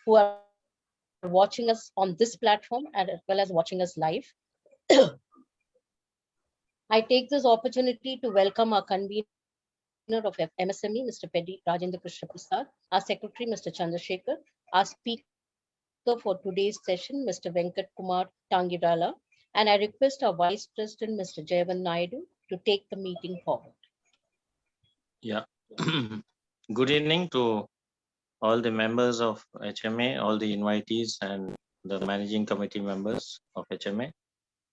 who are watching us on this platform and as well as watching us live. I take this opportunity to welcome our convener of MSME, Mr. Peddy Rajendra Krishna Prasad, our secretary, Mr. Chandrasekhar, our speaker for today's session, Mr. Venkat Kumar Tangirala, and I request our Vice President, Mr. Jayavan Naidu, to take the meeting forward. Yeah. Good evening to all the members of HMA, all the invitees and the managing committee members of HMA,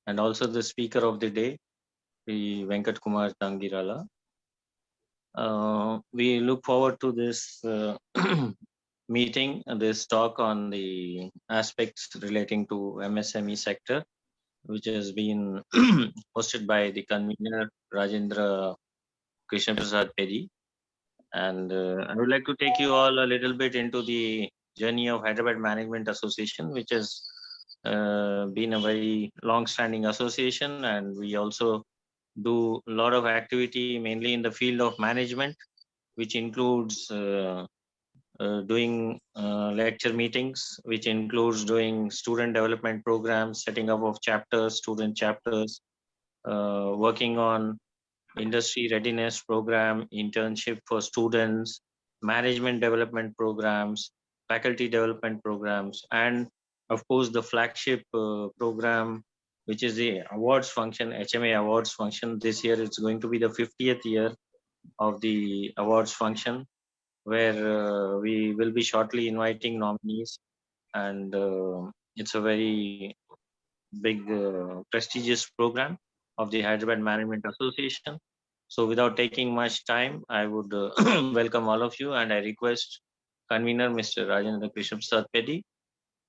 and also the speaker of the day, the Venkat Kumar Tangirala. We look forward to this meeting, this talk on the aspects relating to MSME sector, which has been hosted by the convener Rajendra Krishna Prasad Peddy. And I would like to take you all a little bit into the journey of Hyderabad Management Association, which has been a very long-standing association, and we also do a lot of activity mainly in the field of management, which includes doing lecture meetings, which includes doing student development programs, setting up of chapters, student chapters, working on industry readiness program, internship for students, management development programs, faculty development programs, and of course the flagship program, which is the awards function, HMA awards function. This year it's going to be the 50th year of the awards function, where we will be shortly inviting nominees, and it's a very big prestigious program of the Hyderabad Management Association. So without taking much time, I would welcome all of you, and I request convener Mr. Rajendra Krishna Prasad Peddy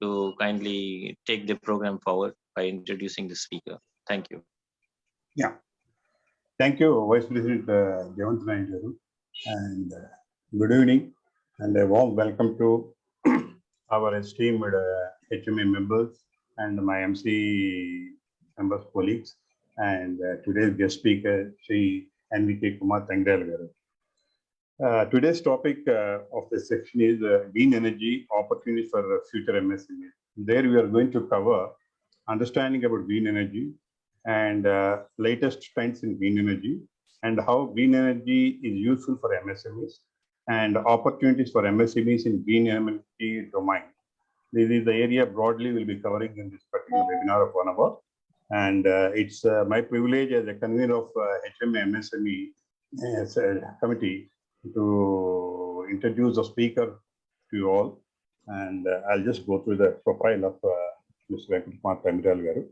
to kindly take the program forward by introducing the speaker. Thank you. Yeah. Thank you, Vice President Jayavan Naidu, and good evening, and a warm welcome to our esteemed HMA members and my MC members, colleagues, and today's guest speaker, Sri NVK Kumar Tangirala. Today's topic of the section is green energy opportunities for future MSMEs. There we are going to cover understanding about green energy and latest trends in green energy, and how green energy is useful for MSMEs and opportunities for MSMEs in green energy domain. This is the area broadly we'll be covering in this particular webinar of 1 hour. And it's my privilege as a convener of HMA MSME as a committee to introduce the speaker to you all. And I'll just go through the profile of Mr. Venkat Kumar Tangirala.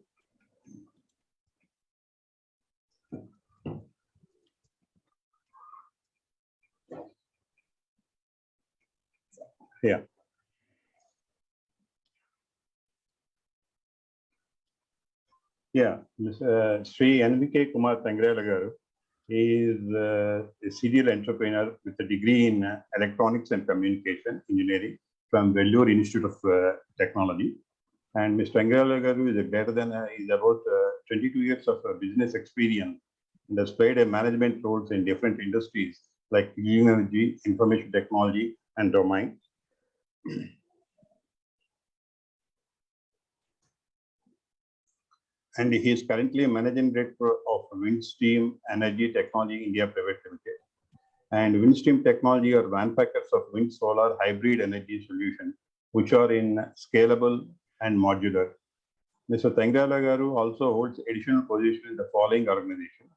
Yeah. Yeah, Sri NVK Kumar Tangirala is a serial entrepreneur with a degree in electronics and communication engineering from Vellore Institute of Technology. And Mr. Tangirala is about 22 years of business experience and has played a management roles in different industries like green energy, information technology, and domain. And he is currently a managing director of Windstream Energy Technology India Private Limited. And Windstream Technology are manufacturers of wind solar hybrid energy solutions, which are in scalable and modular. Mr. Tangirala also holds additional positions in the following organizations.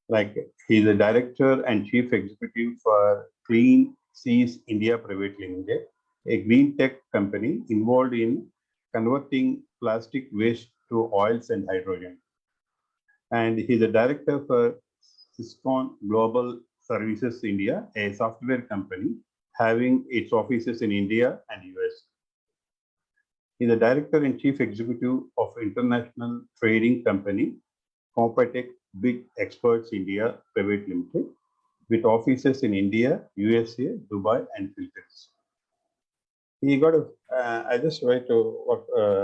Like he is a director and chief executive for Clean Seas India Private Limited, a green tech company involved in converting plastic waste to oils and hydrogen. And he is a director for Cisco Global Services India, a software company having its offices in India and US. He is the director and chief executive of international trading company, Competech Big Experts India Private Limited, with offices in India, USA, Dubai, and Philippines. He got I just like to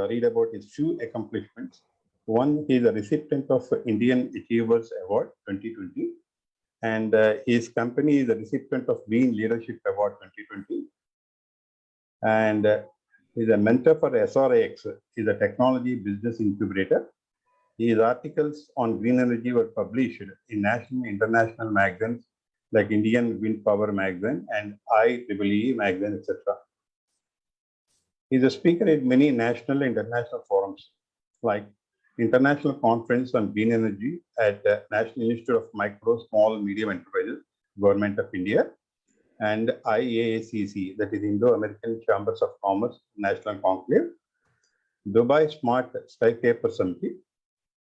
read about his few accomplishments. One, he is a recipient of Indian Achievers Award 2020, and his company is a recipient of Green Leadership Award 2020. And He is a mentor for SRIX, is a technology business incubator. His articles on green energy were published in national and international magazines like Indian Wind Power Magazine and IEEE Magazine, etc. He is a speaker at many national and international forums like International Conference on Green Energy at the National Institute of Micro, Small, Medium Enterprises, Government of India, and IACC, that is Indo-American Chambers of Commerce National Conclave, Dubai Smart Skypaper Summit,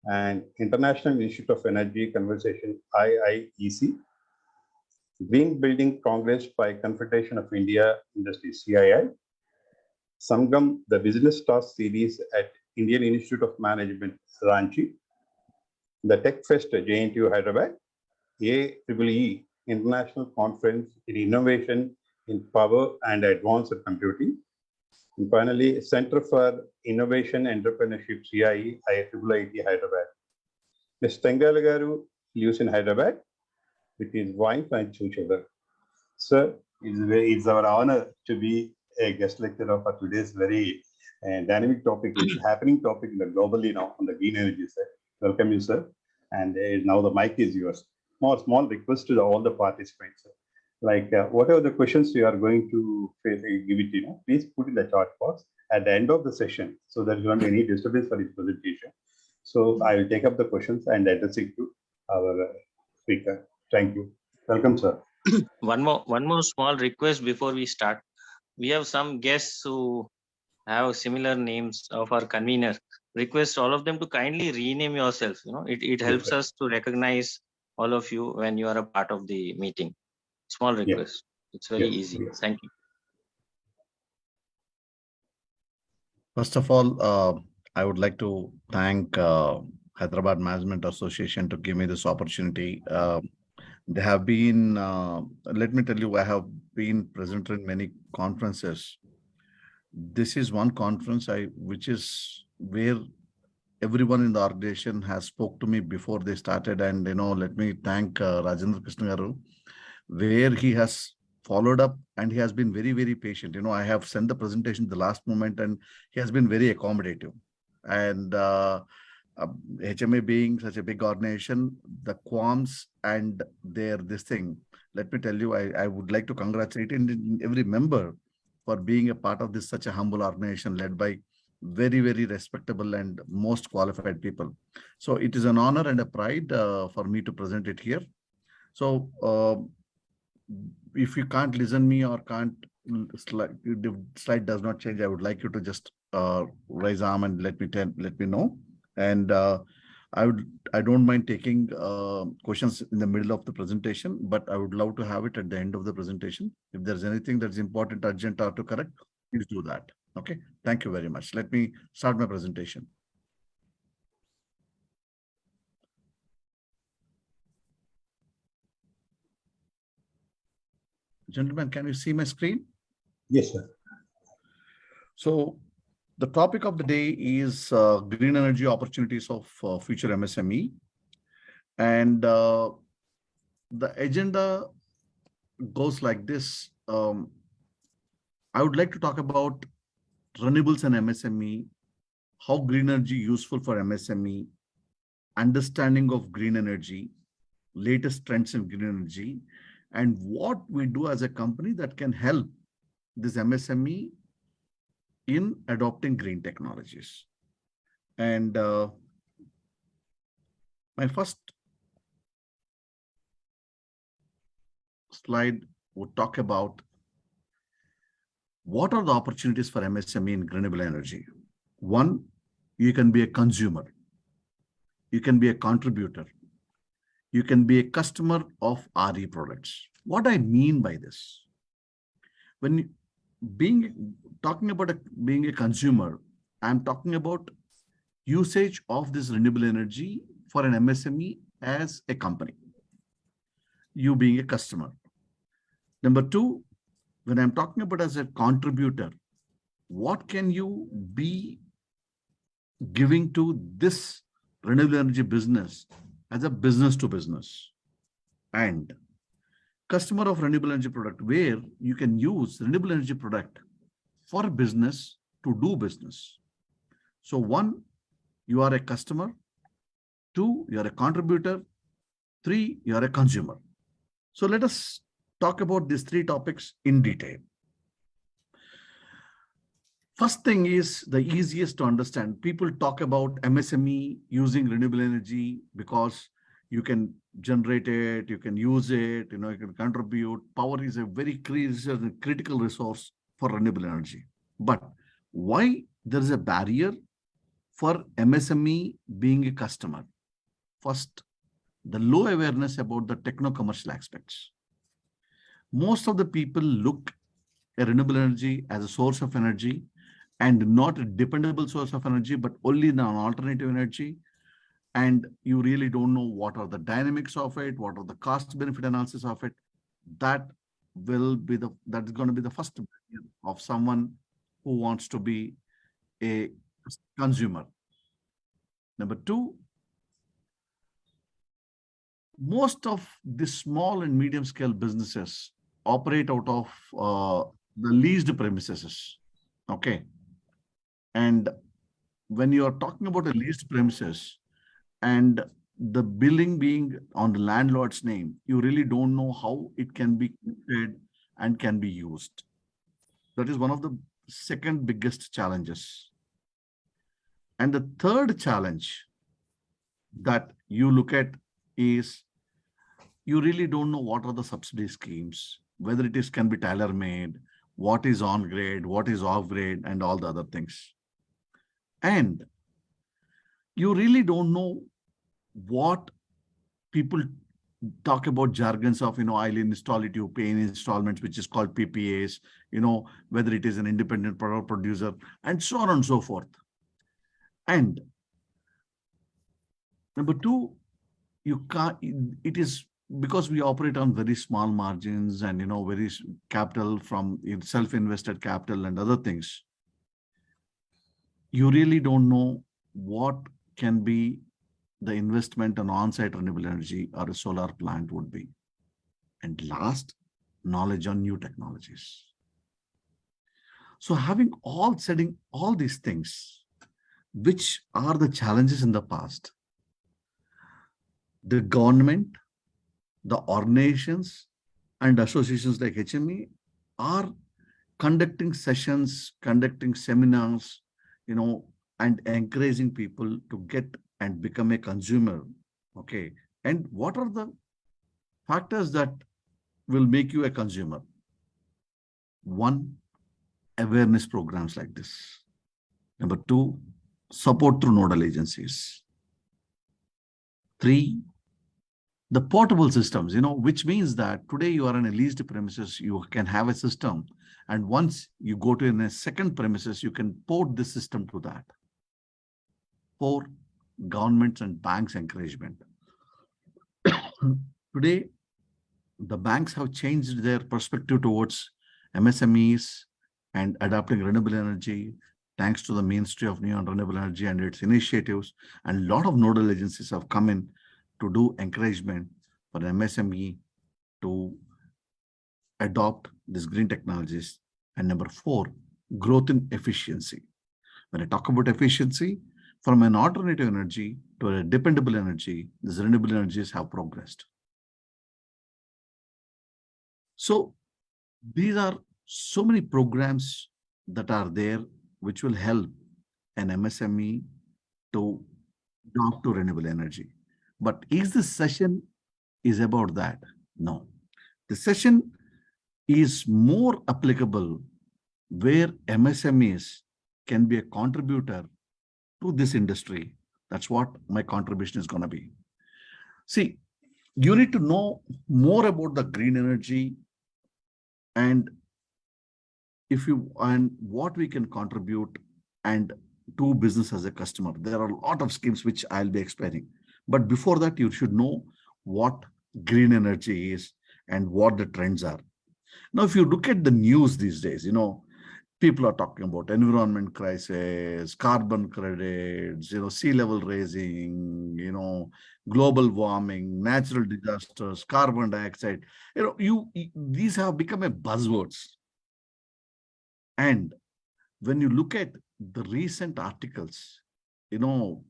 and International Institute of Energy Conversation, IIEC, Green Building Congress by Confederation of India Industry, CII, Sangam, the Business Task Series at Indian Institute of Management, Ranchi, the Tech Fest JNTU Hyderabad, AEEE International Conference in Innovation in Power and Advanced Computing, and finally, Center for Innovation Entrepreneurship, CIE, IIIT Hyderabad. Ms. Tengala Garu lives in Hyderabad with his wife and two children. Sir, it's our honor to be a guest lecturer for today's very dynamic topic, which is happening topic globally now on the green energy side. Welcome you, sir. And now the mic is yours. Small request to all the participants. Like whatever the questions you are going to give it, please put in the chat box at the end of the session, so there won't be any disturbance for his presentation. So I will take up the questions and address it to our speaker. Thank you. Welcome, sir. One more small request before we start. We have some guests who have similar names of our convener. Request all of them to kindly rename yourself. It helps Yes, us to recognize all of you when you are a part of the meeting. Small request. It's very easy. Yes. Thank you. First of all, I would like to thank Hyderabad Management Association to give me this opportunity. They have been, let me tell you, I have been present in many conferences. This is one conference which is where everyone in the organization has spoke to me before they started. And, let me thank Rajendra Krishna Garu, where he has followed up and he has been very, very patient. I have sent the presentation the last moment and he has been very accommodative. And HMA being such a big organization, the qualms and this thing, let me tell you, I would like to congratulate every member for being a part of this such a humble organization led by very, very respectable and most qualified people. So it is an honor and a pride for me to present it here. So if you can't listen me or can't, the slide does not change, I would like you to just raise arm and let me know. And I don't mind taking questions in the middle of the presentation, but I would love to have it at the end of the presentation. If there's anything that's important, urgent, or to correct, please do that. Okay. Thank you very much. Let me start my presentation. Gentlemen, can you see my screen? Yes, sir. So the topic of the day is green energy opportunities of future MSME. And the agenda goes like this. I would like to talk about renewables and MSME, how green energy useful for MSME, understanding of green energy, latest trends in green energy, and what we do as a company that can help this MSME in adopting green technologies. And my first slide would talk about what are the opportunities for MSME in renewable energy. One, you can be a consumer. You can be a contributor. You can be a customer of RE products. What I mean by this, when talking about being a consumer, I'm talking about usage of this renewable energy for an MSME as a company, you being a customer. Number two, when I'm talking about as a contributor, what can you be giving to this renewable energy business as a business to business? And customer of renewable energy product, where you can use renewable energy product for business to do business. So one, you are a customer. Two, you are a contributor. Three, you are a consumer. So let us talk about these three topics in detail. First thing is the easiest to understand. People talk about MSME using renewable energy because you can generate it, you can use it, you can contribute. Power is a very critical resource for renewable energy. But why there is a barrier for MSME being a customer? First, the low awareness about the techno-commercial aspects. Most of the people look at renewable energy as a source of energy and not a dependable source of energy, but only an alternative energy. And you really don't know what are the dynamics of it, what are the cost benefit analysis of it. That's going to be the first barrier of someone who wants to be a consumer. Number two, most of the small and medium scale businesses operate out of the leased premises. Okay. And when you are talking about a leased premises and the billing being on the landlord's name, you really don't know how it can be paid and can be used. That is one of the second biggest challenges. And the third challenge that you look at is you really don't know what are the subsidy schemes, whether it is can be tailor-made, what is on grade, what is off grade, and all the other things. And you really don't know what people talk about jargons of, I'll install it, you pay in installments, which is called PPAs, whether it is an independent power producer, and so on and so forth. And number two, you can't, it is because we operate on very small margins and, very capital from self-invested capital and other things. You really don't know what can be the investment on on-site renewable energy or a solar plant would be. And last, knowledge on new technologies. So setting all these things, which are the challenges in the past, the government, the organizations and associations like HME are conducting sessions, conducting seminars, and encouraging people to get and become a consumer. Okay. And what are the factors that will make you a consumer? One, awareness programs like this. Number two, support through nodal agencies. Three, the portable systems, which means that today you are on a leased premises, you can have a system. And once you go to a second premises, you can port the system to that. Four, governments and banks encouragement. Today, the banks have changed their perspective towards MSMEs and adopting renewable energy, thanks to the Ministry of New and Renewable Energy and its initiatives. And a lot of nodal agencies have come in to do encouragement for MSME to adopt these green technologies. And number four, growth in efficiency. When I talk about efficiency, from an alternative energy to a dependable energy, these renewable energies have progressed. So these are so many programs that are there which will help an MSME to adopt to renewable energy. But is this session is about that? No. The session is more applicable where MSMEs can be a contributor to this industry. That's what my contribution is going to be. See, you need to know more about the green energy and what we can contribute and do business as a customer. There are a lot of schemes which I'll be explaining. But before that, you should know what green energy is and what the trends are. Now, if you look at the news these days, people are talking about environment crisis, carbon credits, sea level raising, global warming, natural disasters, carbon dioxide. These have become a buzzwords. And when you look at the recent articles, you know,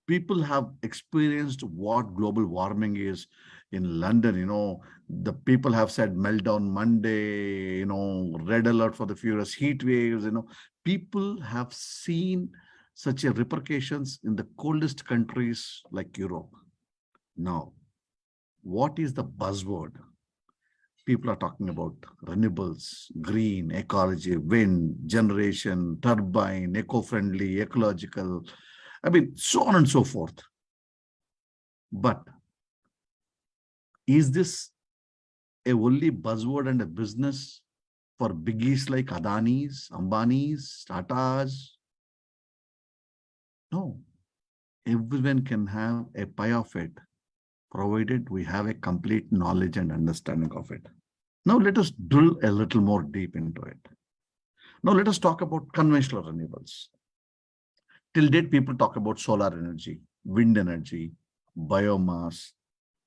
people have experienced what global warming is in London. You know, the people have said meltdown Monday, you know, red alert for the furious heat waves. You know, people have seen such a repercussions in the coldest countries like Europe. Now, what is the buzzword? People are talking about renewables, green, ecology, wind, generation, turbine, eco-friendly, ecological, I mean, so on and so forth. But is this a only buzzword and a business for biggies like Adani's, Ambani's, Tata's? No, everyone can have a pie of it, provided we have a complete knowledge and understanding of it. Now let us drill a little more deep into it. Now let us talk about conventional renewables. Till date, people talk about solar energy, wind energy, biomass,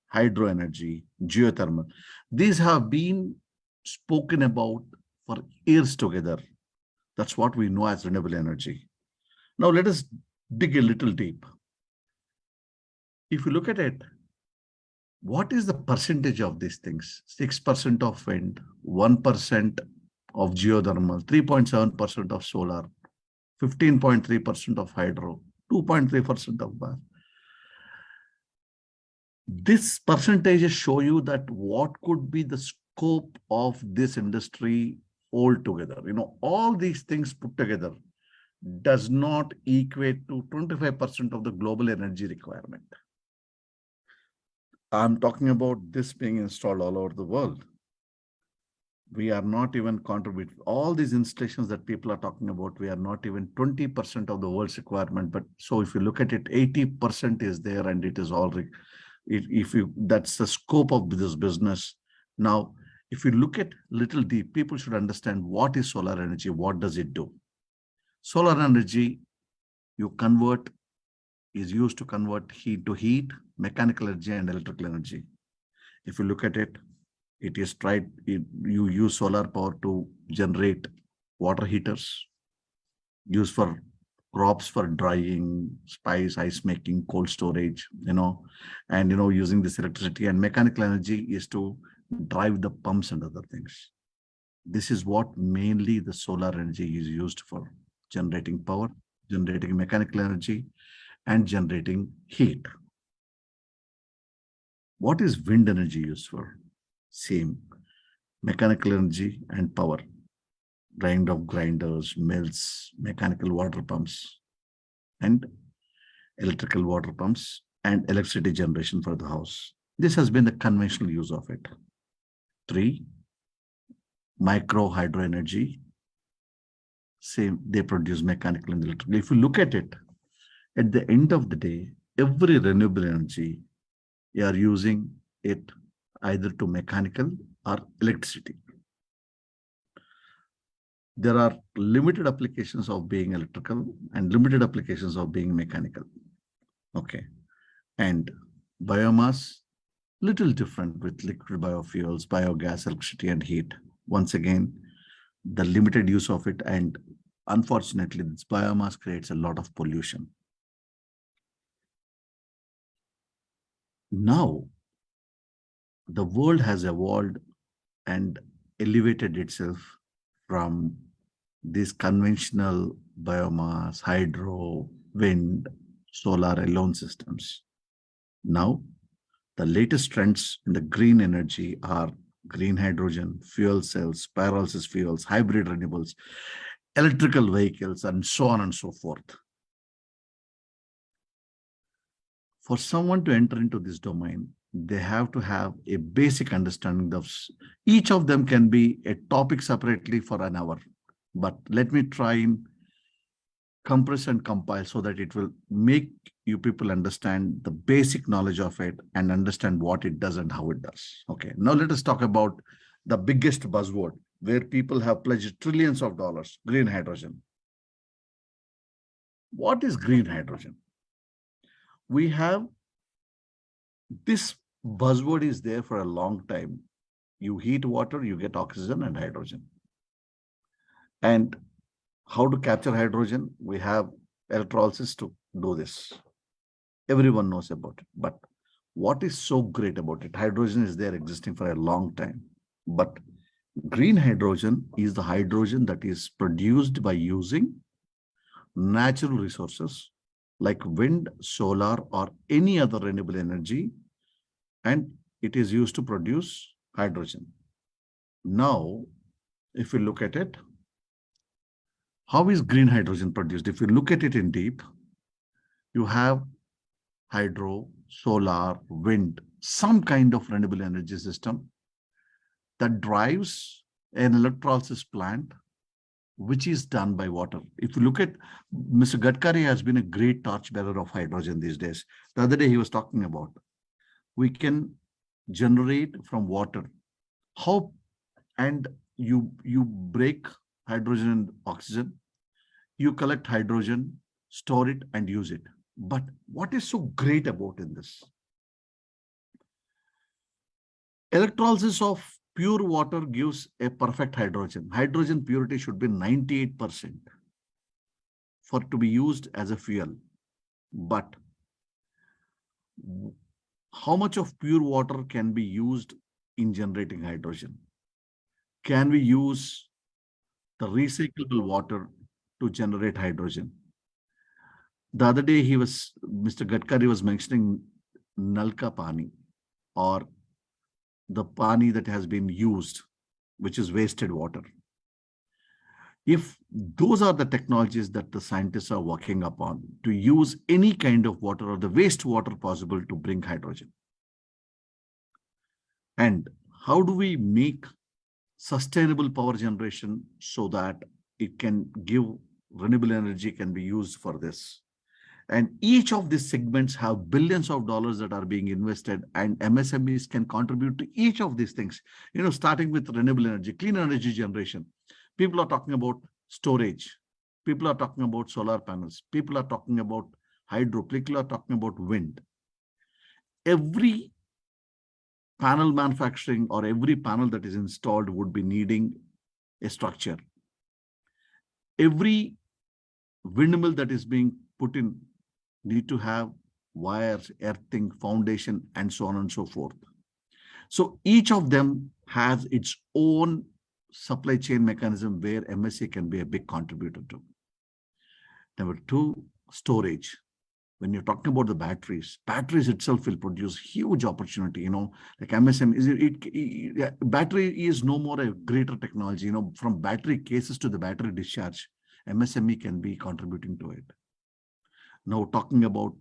hydro energy, geothermal. These have been spoken about for years together. That's what we know as renewable energy. Now let us dig a little deep. If you look at it, what is the percentage of these things? 6% of wind, 1% of geothermal, 3.7% of solar, 15.3% of hydro, 2.3% of gas. This percentages show you that what could be the scope of this industry altogether. You know, all these things put together does not equate to 25% of the global energy requirement. I'm talking about this being installed all over the world. We are not even contributing. All these installations that people are talking about, we are not even 20% of the world's requirement. But so if you look at it, 80% is there, and it is all, if you, that's the scope of this business. Now, if you look at little deep, people should understand what is solar energy, what does it do? Solar energy, is used to convert heat to heat, mechanical energy, and electrical energy. If you look at it, you use solar power to generate water heaters, used for crops for drying, ice making, cold storage, you know, and, you know, using this electricity, and mechanical energy is to drive the pumps and other things. This is what mainly the solar energy is used for: generating power, generating mechanical energy, and generating heat. What is wind energy used for? Same, mechanical energy and power, grind of grinders, mills, mechanical water pumps, and electrical water pumps, and electricity generation for the house. This has been the conventional use of it. 3, micro hydro energy. Same, they produce mechanical and electrical. If you look at it, at the end of the day, every renewable energy, you are using it either to mechanical or electricity. There are limited applications of being electrical and limited applications of being mechanical. Okay. And biomass, little different with liquid biofuels, biogas, electricity, and heat. Once again, the limited use of it, and unfortunately, this biomass creates a lot of pollution. Now, the world has evolved and elevated itself from these conventional biomass, hydro, wind, solar alone systems. Now, the latest trends in the green energy are green hydrogen, fuel cells, pyrolysis fuels, hybrid renewables, electrical vehicles, and so on and so forth. For someone to enter into this domain, they have to have a basic understanding of each of them. Can be a topic separately for an hour, but let me try and compress and compile so that it will make you people understand the basic knowledge of it and understand what it does and how it does. Okay, now let us talk about the biggest buzzword where people have pledged trillions of dollars: green hydrogen. What is green hydrogen? We have this buzzword is there for a long time. You heat water, you get oxygen and hydrogen. And how to capture hydrogen? We have electrolysis to do this. Everyone knows about it. But what is so great about it? Hydrogen is there existing for a long time. But green hydrogen is the hydrogen that is produced by using natural resources like wind, solar, or any other renewable energy, and it is used to produce hydrogen. Now, if you look at it, how is green hydrogen produced? If you look at it in deep, you have hydro, solar, wind, some kind of renewable energy system that drives an electrolysis plant, which is done by water. If you look at Mr. Gadkari has been a great torchbearer of hydrogen these days. The other day he was talking about, we can generate from water. How? And you break hydrogen and oxygen, you collect hydrogen, store it and use it. But what is so great about in this? Electrolysis of pure water gives a perfect hydrogen. Hydrogen purity should be 98% for to be used as a fuel. But how much of pure water can be used in generating hydrogen? Can we use the recyclable water to generate hydrogen? The other day Mr. Gadkari was mentioning Nalka Pani, or the pani that has been used, which is wasted water. If those are the technologies that the scientists are working upon to use any kind of water or the wastewater possible to bring hydrogen. And how do we make sustainable power generation so that it can give renewable energy can be used for this? And each of these segments have billions of dollars that are being invested, and MSMEs can contribute to each of these things. You know, starting with renewable energy, clean energy generation. People are talking about storage. People are talking about solar panels. People are talking about hydro. People are talking about wind. Every panel manufacturing or every panel that is installed would be needing a structure. Every windmill that is being put in need to have wires, earthing, foundation, and so on and so forth. So each of them has its own supply chain mechanism where MSA can be a big contributor to. Number two, storage. When you're talking about the batteries itself will produce huge opportunity, you know, like MSM, battery is no more a greater technology, you know, from battery cases to the battery discharge, MSME can be contributing to it. Now talking about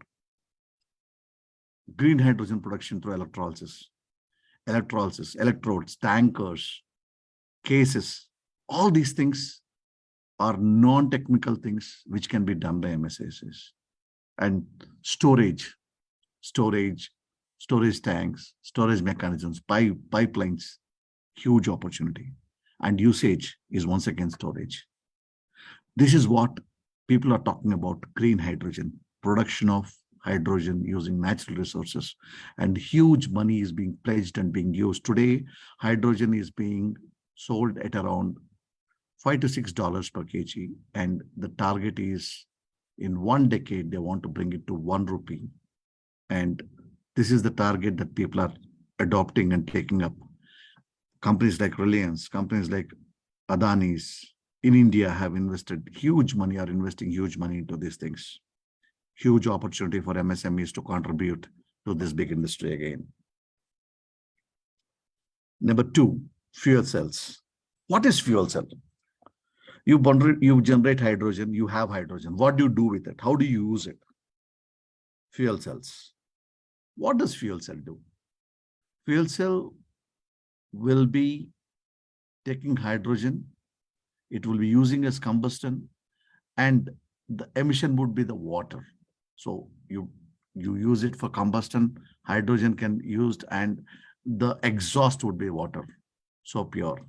green hydrogen production through electrolysis, electrodes, tankers, cases, all these things are non-technical things which can be done by MSAs. And storage tanks, storage mechanisms, pipelines, huge opportunity. And usage is once again storage. This is what people are talking about: green hydrogen, production of hydrogen using natural resources, and huge money is being pledged and being used. Today, hydrogen is being sold at around $5 to $6 per kg, and the target is in 1 decade, they want to bring it to 1 rupee. And this is the target that people are adopting and taking up. Companies like Reliance, companies like Adani's in India have invested huge money, are investing huge money into these things. Huge opportunity for MSMEs to contribute to this big industry again. Number two, fuel cells. What is fuel cell? You generate hydrogen, you have hydrogen. What do you do with it? How do you use it? Fuel cells. What does fuel cell do? Fuel cell will be taking hydrogen, it will be using as combustion, and the emission would be the water. So you use it for combustion, hydrogen can be used, and the exhaust would be water, so pure.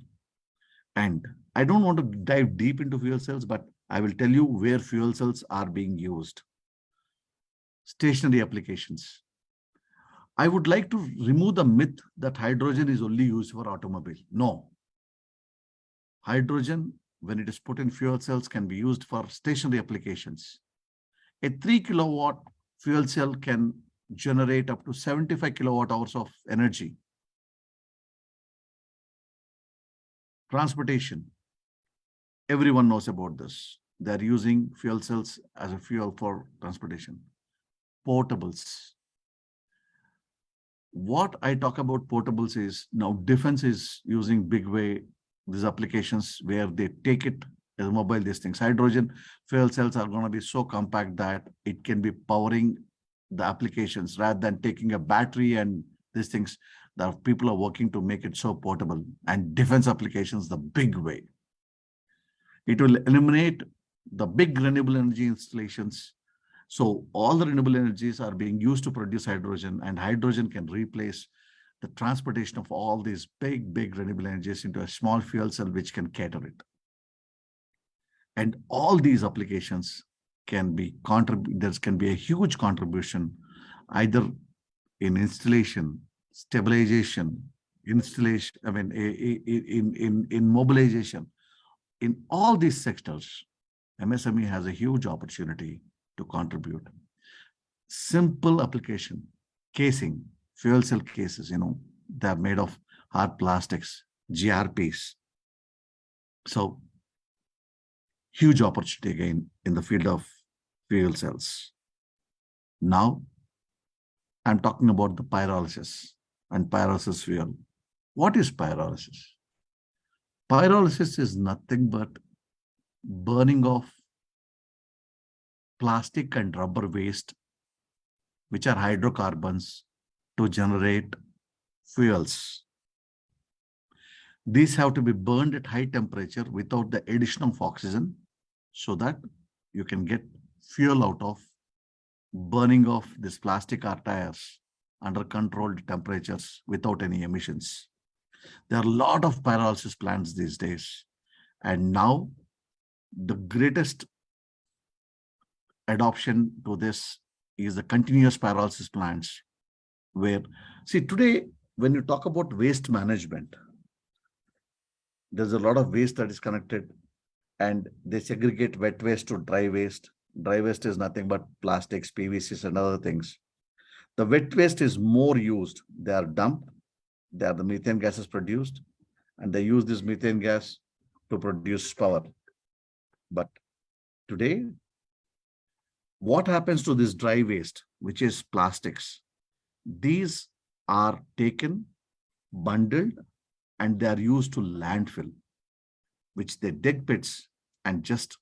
And I don't want to dive deep into fuel cells, but I will tell you where fuel cells are being used. Stationary applications. I would like to remove the myth that hydrogen is only used for automobile. No. Hydrogen when it is put in fuel cells, can be used for stationary applications. A 3 kilowatt fuel cell can generate up to 75 kilowatt hours of energy. Transportation. Everyone knows about this. They're using fuel cells as a fuel for transportation. Portables. What I talk about portables is now defense is using big way these applications where they take it as mobile, these things. Hydrogen fuel cells are going to be so compact that it can be powering the applications rather than taking a battery and these things. The people are working to make it so portable, and defense applications the big way. It will eliminate the big renewable energy installations. So all the renewable energies are being used to produce hydrogen, and hydrogen can replace the transportation of all these big renewable energies into a small fuel cell which can cater it. And all these applications can be there can be a huge contribution either in installation, stabilization, installation, I mean, in mobilization. In all these sectors, MSME has a huge opportunity to contribute. Simple application, casing, fuel cell cases, they're made of hard plastics, GRPs. So huge opportunity again in the field of fuel cells. Now, I'm talking about the pyrolysis and pyrolysis fuel. What is pyrolysis? Pyrolysis is nothing but burning of plastic and rubber waste, which are hydrocarbons, to generate fuels. These have to be burned at high temperature without the addition of oxygen so that you can get fuel out of burning of this plastic or tires under controlled temperatures without any emissions. There are a lot of pyrolysis plants these days. And now the greatest adoption to this is the continuous pyrolysis plants where, see, today, when you talk about waste management, there's a lot of waste that is connected and they segregate wet waste to dry waste. Dry waste is nothing but plastics, PVCs and other things. The wet waste is more used. They are dumped. The methane gas is produced and they use this methane gas to produce power. But today, what happens to this dry waste, which is plastics? These are taken, bundled, and they are used to landfill, which they dig pits and just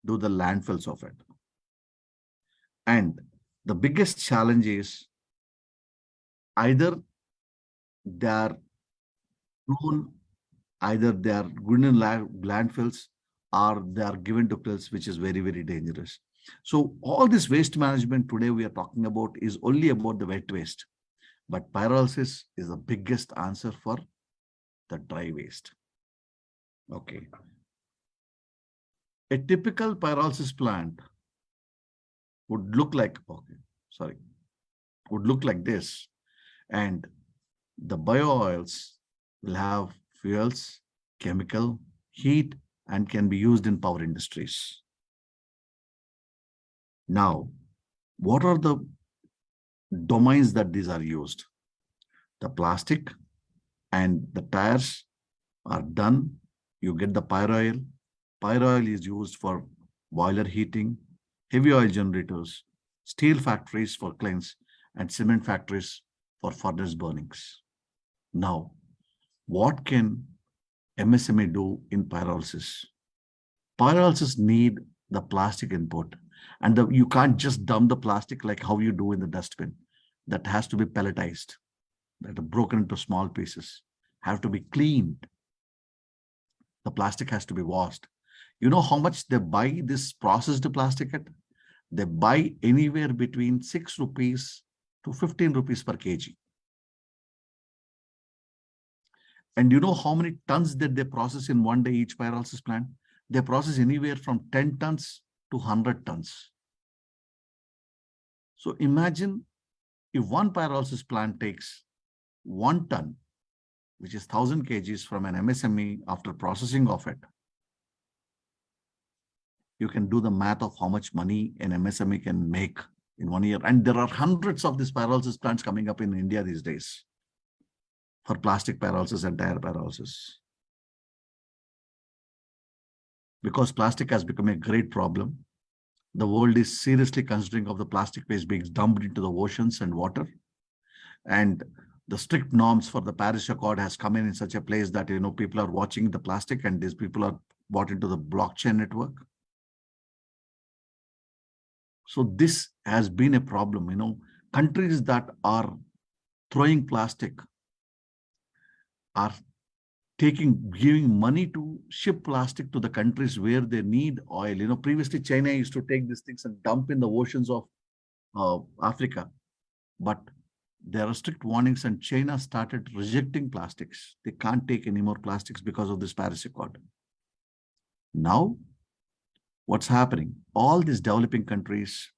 do the landfills of it. And the biggest challenge is either they are thrown, either they are good in landfills or they are given to pills, which is very dangerous. So all this waste management today we are talking about is only about the wet waste, but pyrolysis is the biggest answer for the dry waste. Okay. A typical pyrolysis plant would look like, would look like this. And the bio-oils will have fuels, chemical, heat, and can be used in power industries. Now, what are the domains that these are used? The plastic and the tires are done. You get the pyro-oil. Pyro-oil is used for boiler heating, heavy oil generators, steel factories for kilns, and cement factories for furnace burnings. Now, what can MSME do in pyrolysis? Pyrolysis need the plastic input, and you can't just dump the plastic like how you do in the dustbin. That has to be pelletized, that are broken into small pieces, have to be cleaned. The plastic has to be washed. You know how much they buy this processed plastic at? They buy anywhere between 6 rupees to 15 rupees per kg. And you know how many tons that they process in one day, each pyrolysis plant? They process anywhere from 10 tons to 100 tons. So imagine if one pyrolysis plant takes 1 ton, which is 1000 kgs from an MSME after processing of it, You can do the math of how much money an MSME can make in 1 year. And there are hundreds of these pyrolysis plants coming up in India these days for plastic pyrolysis and tire pyrolysis. Because plastic has become a great problem, the world is seriously considering of the plastic waste being dumped into the oceans and water. And the strict norms for the Paris Accord has come in such a place that, people are watching the plastic, and these people are bought into the blockchain network. So this has been a problem. Countries that are throwing plastic are giving money to ship plastic to the countries where they need oil. Previously China used to take these things and dump in the oceans of Africa, but there are strict warnings, and China started rejecting plastics. They can't take any more plastics because of this Paris Accord. Now, what's happening? All these developing countries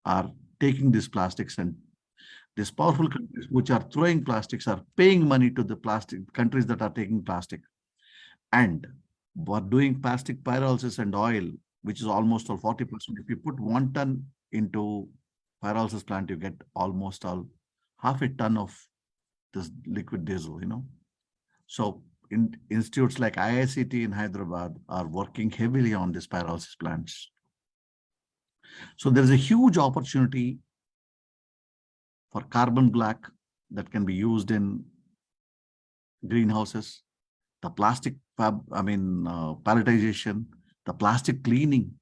are taking these plastics, and these powerful countries which are throwing plastics are paying money to the plastic countries that are taking plastic. And for doing plastic pyrolysis and oil, which is almost all 40%, if you put 1 ton into pyrolysis plant, you get almost all half a ton of this liquid diesel. So institutes like IICT in Hyderabad are working heavily on these pyrolysis plants. So there's a huge opportunity for carbon black that can be used in greenhouses, the plastic palletization, the plastic cleaning,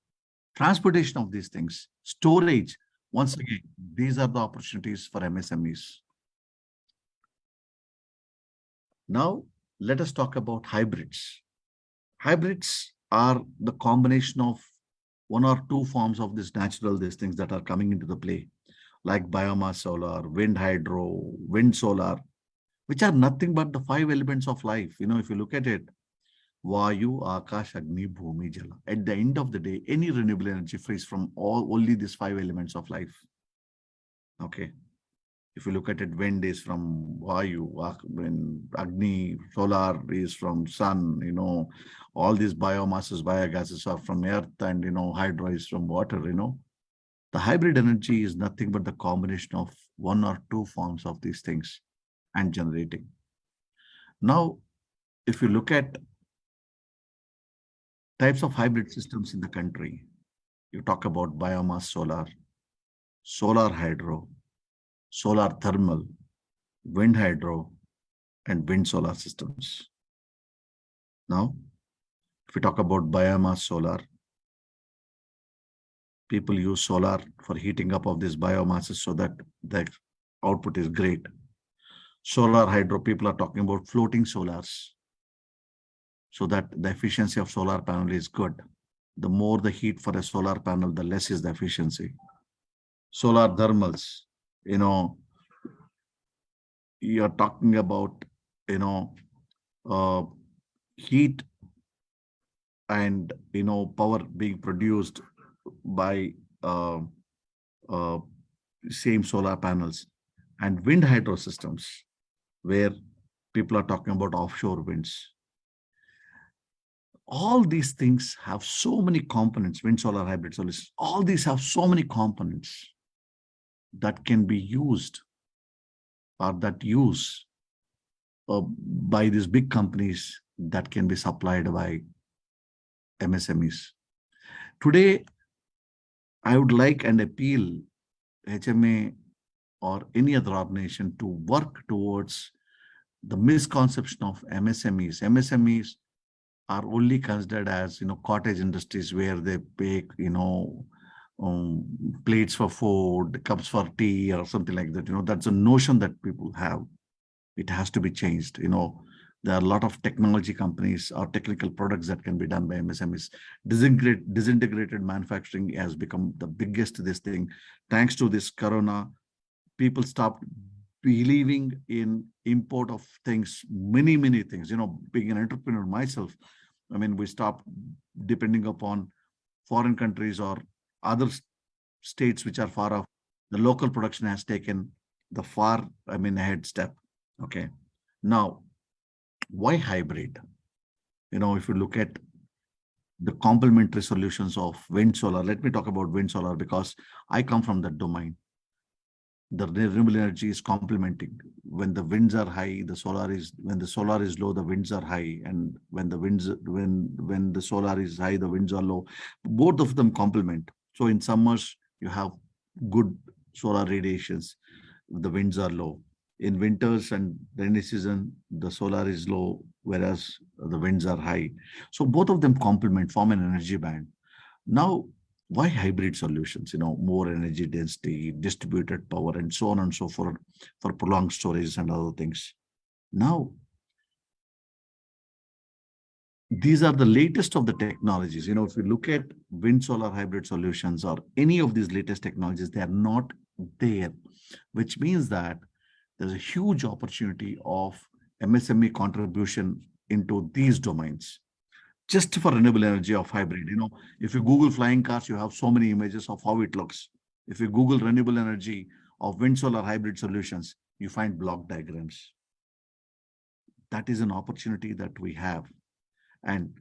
transportation of these things, storage. Once again, these are the opportunities for MSMEs. Now, let us talk about hybrids. Hybrids are the combination of 1 or 2 forms of these things that are coming into the play, like biomass solar, wind hydro, wind solar, which are nothing but the 5 elements of life. If you look at it, Vayu, Akash, Agni, Bhumi, Jala. At the end of the day, any renewable energy frees from only these 5 elements of life. Okay. If you look at it, wind is from Vayu, Agni, solar is from sun, all these biomasses, biogases are from earth, and, hydro is from water, The hybrid energy is nothing but the combination of 1 or 2 forms of these things and generating. Now, if you look at types of hybrid systems in the country, you talk about biomass solar, solar hydro, solar thermal, wind hydro, and wind solar systems. Now, if we talk about biomass solar, people use solar for heating up of these biomasses so that the output is great. Solar hydro, people are talking about floating solars so that the efficiency of solar panel is good. The more the heat for a solar panel, the less is the efficiency. Solar thermals, you're talking about, heat and, power being produced by same solar panels, and wind hydro systems, where people are talking about offshore winds. All these things have so many components, wind, solar, hybrid solutions. All these have so many components that can be used or that use by these big companies that can be supplied by MSMEs. Today, I would like and appeal HMA or any other organization to work towards the misconception of MSMEs. MSMEs are only considered as, cottage industries where they bake, plates for food, cups for tea or something like that. That's a notion that people have. It has to be changed. There are a lot of technology companies or technical products that can be done by MSMEs. Disintegrated manufacturing has become the biggest this thing. Thanks to this corona, people stopped believing in import of things, many things. Being an entrepreneur myself, we stopped depending upon foreign countries or other states which are far off. The local production has taken the ahead step. Okay. Now, why hybrid? If you look at the complementary solutions of wind solar. Let me talk about wind solar because I come from that domain. The renewable energy is complementing. When the winds are high, when the solar is low, the winds are high. And when the solar is high, the winds are low. Both of them complement. So in summers, you have good solar radiations. The winds are low. In winters and rainy season, the solar is low, whereas the winds are high. So both of them complement, form an energy band. Now, why hybrid solutions? More energy density, distributed power, and so on and so forth for prolonged storage and other things. Now, these are the latest of the technologies. If you look at wind solar hybrid solutions or any of these latest technologies, they are not there, which means that there's a huge opportunity of MSME contribution into these domains. Just for renewable energy of hybrid, if you Google flying cars, you have so many images of how it looks. If you Google renewable energy of wind solar hybrid solutions, you find block diagrams. That is an opportunity that we have. And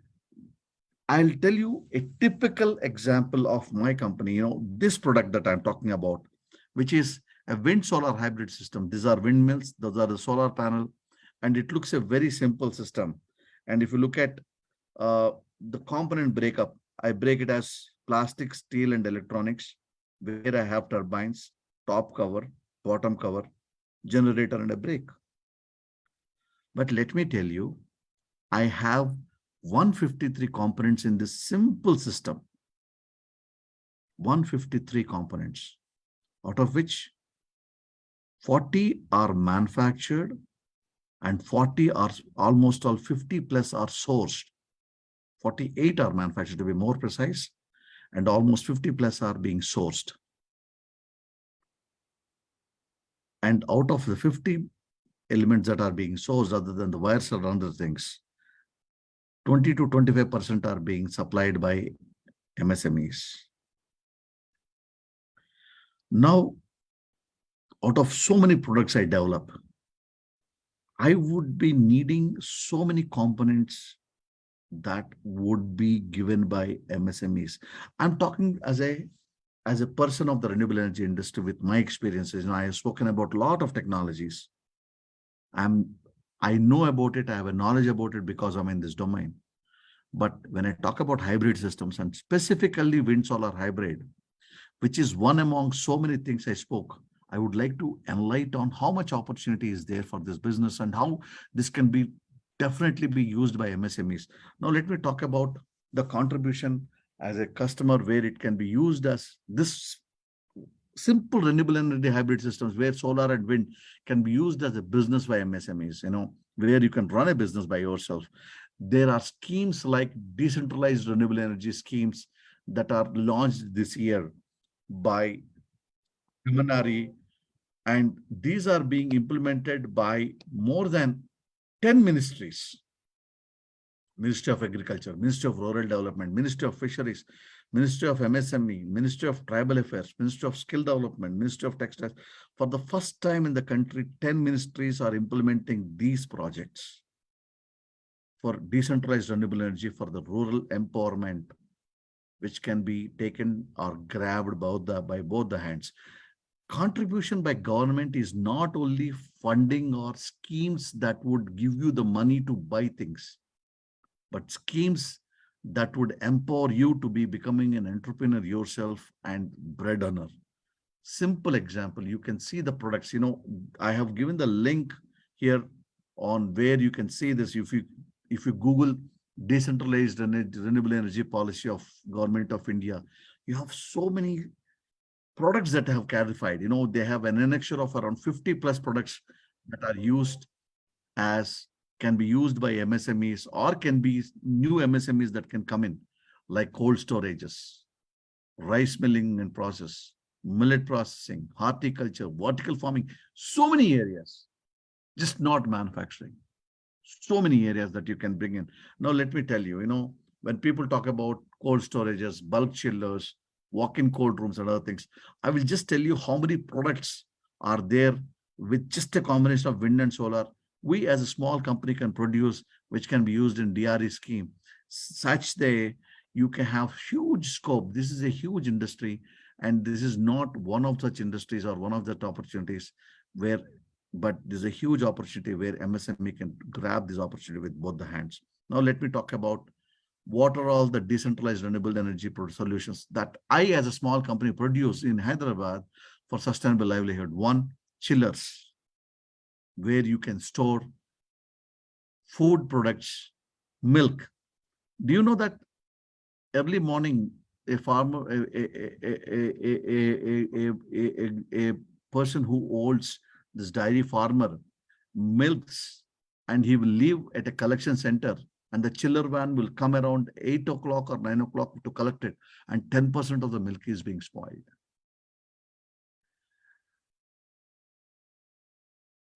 I'll tell you a typical example of my company, this product that I'm talking about, which is a wind solar hybrid system. These are windmills, those are the solar panel, and it looks a very simple system. And if you look at the component breakup, I break it as plastic, steel, and electronics, where I have turbines, top cover, bottom cover, generator, and a brake. But let me tell you, I have 153 components in this simple system. 153 components, out of which 40 are manufactured and 40 are almost all 50 plus are sourced. 48 are manufactured, to be more precise, and almost 50 plus are being sourced. And out of the 50 elements that are being sourced, other than the wires or other things, 20 to 25% are being supplied by MSMEs. Now, out of so many products I develop, I would be needing so many components that would be given by MSMEs. I'm talking as a person of the renewable energy industry with my experiences. I have spoken about a lot of technologies. I know about it. I have a knowledge about it because I'm in this domain. But when I talk about hybrid systems and specifically wind solar hybrid, which is one among so many things I spoke, I would like to enlighten on how much opportunity is there for this business and how this can be definitely be used by MSMEs. Now, let me talk about the contribution as a customer where it can be used as this simple renewable energy hybrid systems where solar and wind can be used as a business by MSMEs, where you can run a business by yourself. There are schemes like decentralized renewable energy schemes that are launched this year by Humanari, and these are being implemented by more than 10 ministries. Ministry of Agriculture, Ministry of Rural Development, Ministry of Fisheries, Ministry of MSME, Ministry of Tribal Affairs, Ministry of Skill Development, Ministry of Textiles. For the first time in the country, 10 ministries are implementing these projects for decentralized renewable energy for the rural empowerment, which can be taken or grabbed by both the hands. Contribution by government is not only funding or schemes that would give you the money to buy things, but schemes that would empower you to be becoming an entrepreneur yourself and bread earner. Simple example, you can see the products. I have given the link here on where you can see this. If you Google decentralized renewable energy policy of Government of India, you have so many products that have clarified. They have an annexure of around 50 plus products that are used can be used by MSMEs or can be new MSMEs that can come in, like cold storages, rice milling and process, millet processing, horticulture, vertical farming, so many areas, just not manufacturing. So many areas that you can bring in. Now, let me tell you, when people talk about cold storages, bulk chillers, walk-in cold rooms and other things, I will just tell you how many products are there with just a combination of wind and solar. We as a small company can produce, which can be used in DRE scheme, such that you can have huge scope. This is a huge industry, and this is not one of such industries or one of the opportunities where, but there's a huge opportunity where MSME can grab this opportunity with both the hands. Now, let me talk about what are all the decentralized renewable energy solutions that I, as a small company, produce in Hyderabad for sustainable livelihood. One, chillers, where you can store food products, milk. Do you know that early morning, a farmer, a person who holds this dairy farmer milks, and he will leave at a collection center, and the chiller van will come around 8 o'clock or 9 o'clock to collect it, and 10% of the milk is being spoiled.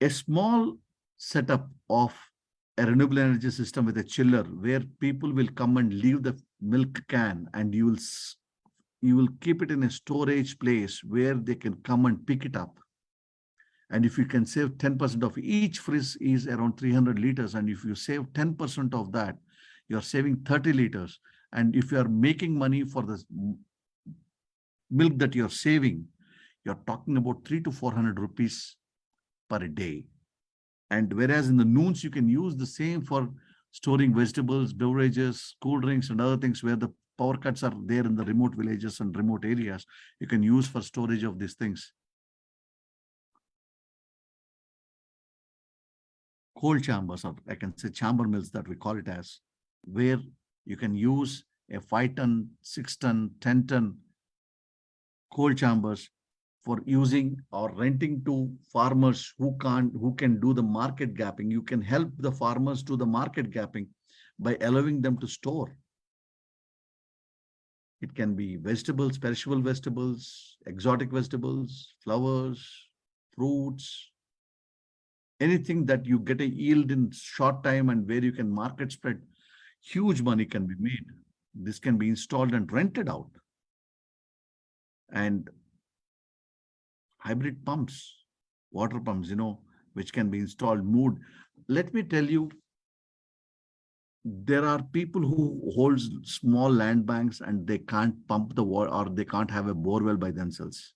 A small setup of a renewable energy system with a chiller where people will come and leave the milk can, and you will keep it in a storage place where they can come and pick it up. And if you can save 10% of each fridge is around 300 liters. And if you save 10% of that, you're saving 30 liters. And if you are making money for the milk that you're saving, you're talking about 300 to 400 rupees per day. And whereas in the noons, you can use the same for storing vegetables, beverages, cool drinks, and other things where the power cuts are there in the remote villages and remote areas, you can use for storage of these things. Cold chambers, or I can say chamber mills that we call it as, where you can use a 5-ton, 6-ton, 10-ton cold chambers for using or renting to farmers who can do the market gapping. You can help the farmers do the market gapping by allowing them to store. It can be vegetables, perishable vegetables, exotic vegetables, flowers, fruits, anything that you get a yield in short time and where you can market spread, huge money can be made. This can be installed and rented out. And hybrid pumps, water pumps, which can be installed, moved. Let me tell you, there are people who hold small land banks and they can't pump the water, or they can't have a borewell by themselves.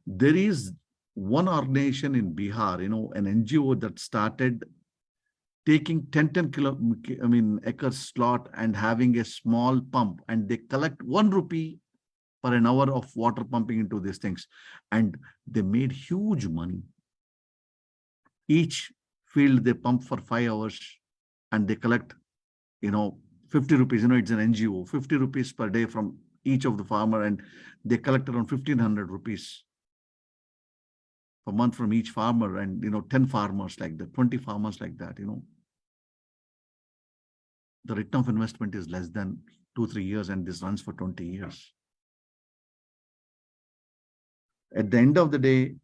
There is one organization in Bihar, an NGO that started taking 10 acres slot and having a small pump, and they collect 1 rupee per an hour of water pumping into these things, and they made huge money. Each field they pump for 5 hours and they collect 50 rupees. It's an NGO, 50 rupees per day from each of the farmer, and they collect around 1,500 rupees per month from each farmer, and 10 farmers like that, 20 farmers like that. The return of investment is less than 2-3 years, and this runs for 20 years. At the end of the day,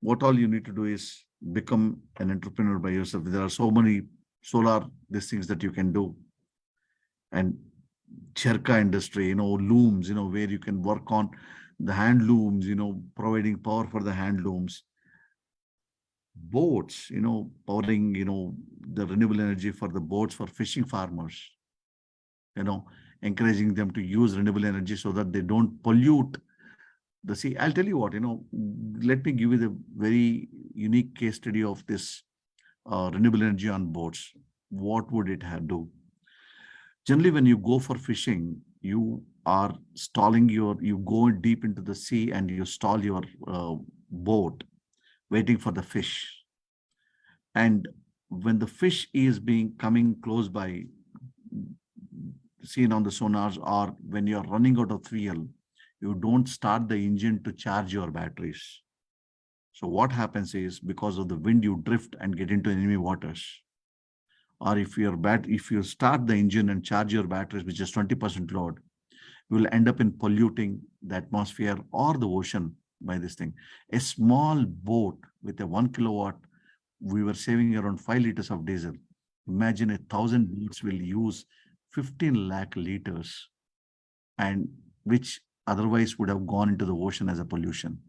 what all you need to do is become an entrepreneur by yourself. There are so many solar these things that you can do. And charka industry, looms, where you can work on the hand looms, providing power for the hand looms. Boats, powering, the renewable energy for the boats for fishing farmers, encouraging them to use renewable energy so that they don't pollute the sea. I'll tell you what, let me give you the very unique case study of this renewable energy on boats. What would it do? Generally, when you go for fishing, you are you go deep into the sea and you stall your boat, waiting for the fish. And when the fish is coming close by, seen on the sonars, or when you're running out of fuel, you don't start the engine to charge your batteries. So what happens is, because of the wind, you drift and get into enemy waters. Or if you start the engine and charge your batteries, which is 20% load, you will end up in polluting the atmosphere or the ocean by this thing. A small boat with a 1 kilowatt, we were saving around 5 liters of diesel. Imagine 1,000 boats will use 15 lakh liters, and which otherwise would have gone into the ocean as a pollution.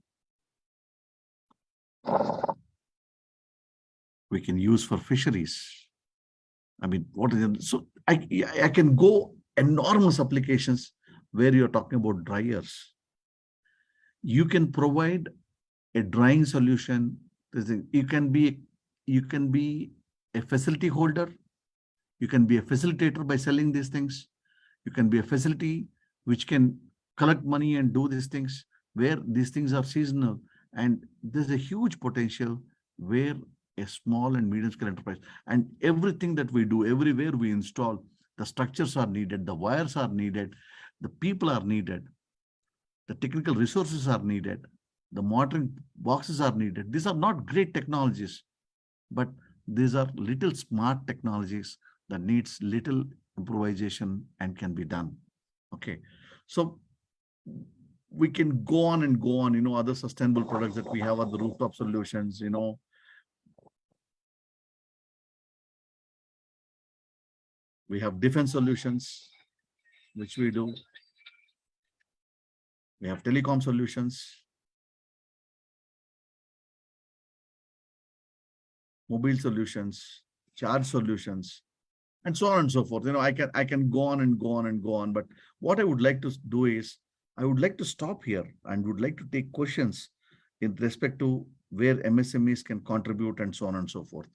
We can use for fisheries. I mean, so I can go enormous applications where you're talking about dryers. You can provide a drying solution. You can be a facility holder. You can be a facilitator by selling these things. You can be a facility which can collect money and do these things, where these things are seasonal. And there's a huge potential where a small and medium scale enterprise, and everything that we do, everywhere we install, the structures are needed, the wires are needed, the people are needed, the technical resources are needed, the monitoring boxes are needed. These are not great technologies, but these are little smart technologies that needs little improvisation and can be done. Okay, so we can go on and go on. Other sustainable products that we have are the rooftop solutions. We have defense solutions, which we do. We have telecom solutions, mobile solutions, charge solutions, and so on and so forth. I can go on and go on and go on. But what I would like to do is, I would like to stop here and would like to take questions in respect to where MSMEs can contribute and so on and so forth.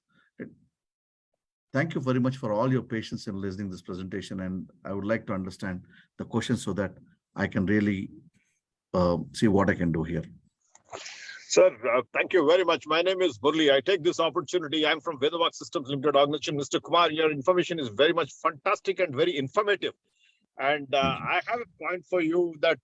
Thank you very much for all your patience in listening to this presentation. And I would like to understand the questions so that I can really see what I can do here. Sir, thank you very much. My name is Murli. I take this opportunity. I'm from Vedavak Systems Limited Organization. Mr. Kumar, your information is very much fantastic and very informative. And I have a point for you that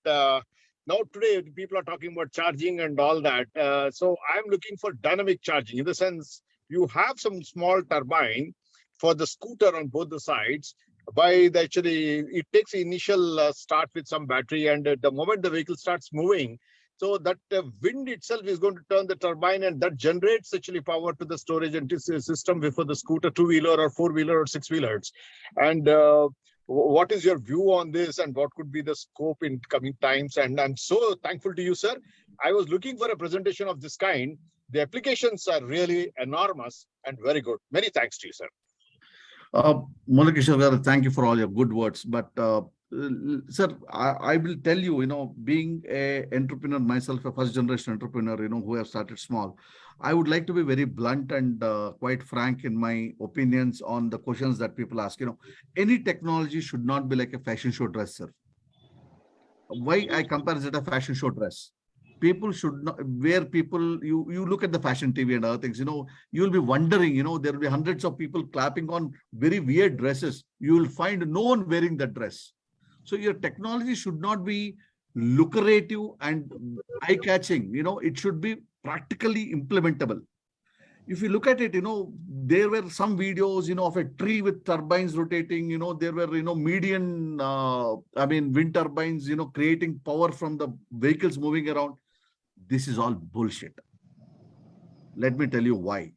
now today people are talking about charging and all that. So I'm looking for dynamic charging, in the sense you have some small turbine for the scooter on both the sides. It takes initial start with some battery, and the moment the vehicle starts moving, so that wind itself is going to turn the turbine, and that generates actually power to the storage and system before the scooter, two-wheeler or four-wheeler or six-wheelers. And what is your view on this, and what could be the scope in coming times? And I'm so thankful to you, sir. I was looking for a presentation of this kind. The applications are really enormous and very good. Many thanks to you, sir. Mulakishwar, thank you for all your good words. But sir, I will tell you, being a entrepreneur myself, a first generation entrepreneur, who have started small, I would like to be very blunt and quite frank in my opinions on the questions that people ask. Any technology should not be like a fashion show dress, sir. Why I compare it a fashion show dress? People should not, where people, you look at the fashion TV and other things, you'll be wondering, there will be hundreds of people clapping on very weird dresses. You will find no one wearing that dress. So your technology should not be lucrative and eye-catching. It should be practically implementable. If you look at it, there were some videos, of a tree with turbines rotating. There were, wind turbines, creating power from the vehicles moving around. This is all bullshit. Let me tell you why.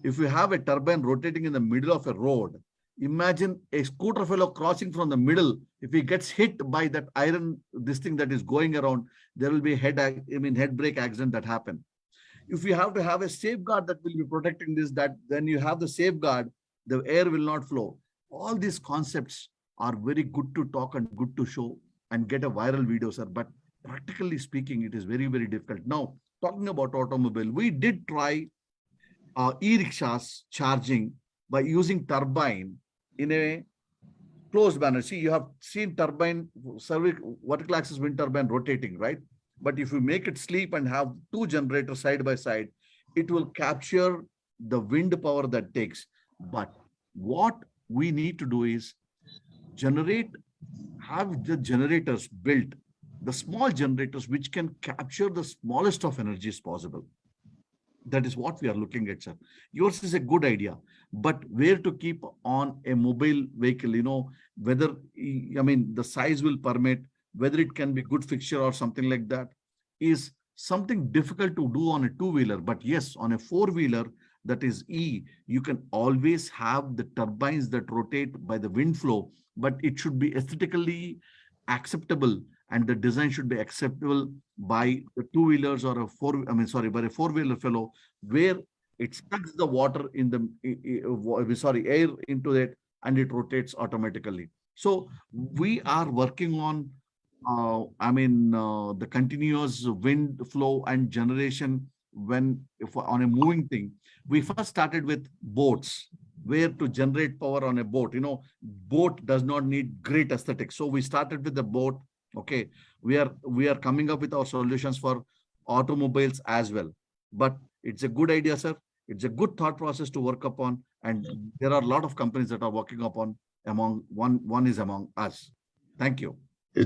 If you have a turbine rotating in the middle of a road, imagine a scooter fellow crossing from the middle. If he gets hit by that iron, this thing that is going around, there will be a head brake accident that happen. If you have to have a safeguard that will be protecting this, then you have the safeguard, the air will not flow. All these concepts are very good to talk and good to show and get a viral video, sir. But practically speaking, it is very, very difficult. Now, talking about automobile, we did try e-rickshaws charging by using turbine in a closed manner. See, you have seen turbine, vertical axis wind turbine rotating, right? But if you make it sleep and have two generators side by side, it will capture the wind power that takes. But what we need to do is have the generators built, the small generators which can capture the smallest of energies possible. That is what we are looking at, sir. Yours is a good idea, but where to keep on a mobile vehicle, whether, the size will permit, whether it can be good fixture or something like that, is something difficult to do on a two-wheeler. But yes, on a four-wheeler, that is you can always have the turbines that rotate by the wind flow, but it should be aesthetically acceptable, and the design should be acceptable by the two-wheelers or by a four-wheeler fellow, where it sucks the water in the air into it and it rotates automatically. So we are working on, the continuous wind flow and generation if on a moving thing. We first started with boats, where to generate power on a boat. Boat does not need great aesthetics. So we started with the boat. Okay, we are coming up with our solutions for automobiles as well. But it's a good idea, sir. It's a good thought process to work upon, and there are a lot of companies that are working upon. One is among us. Thank you.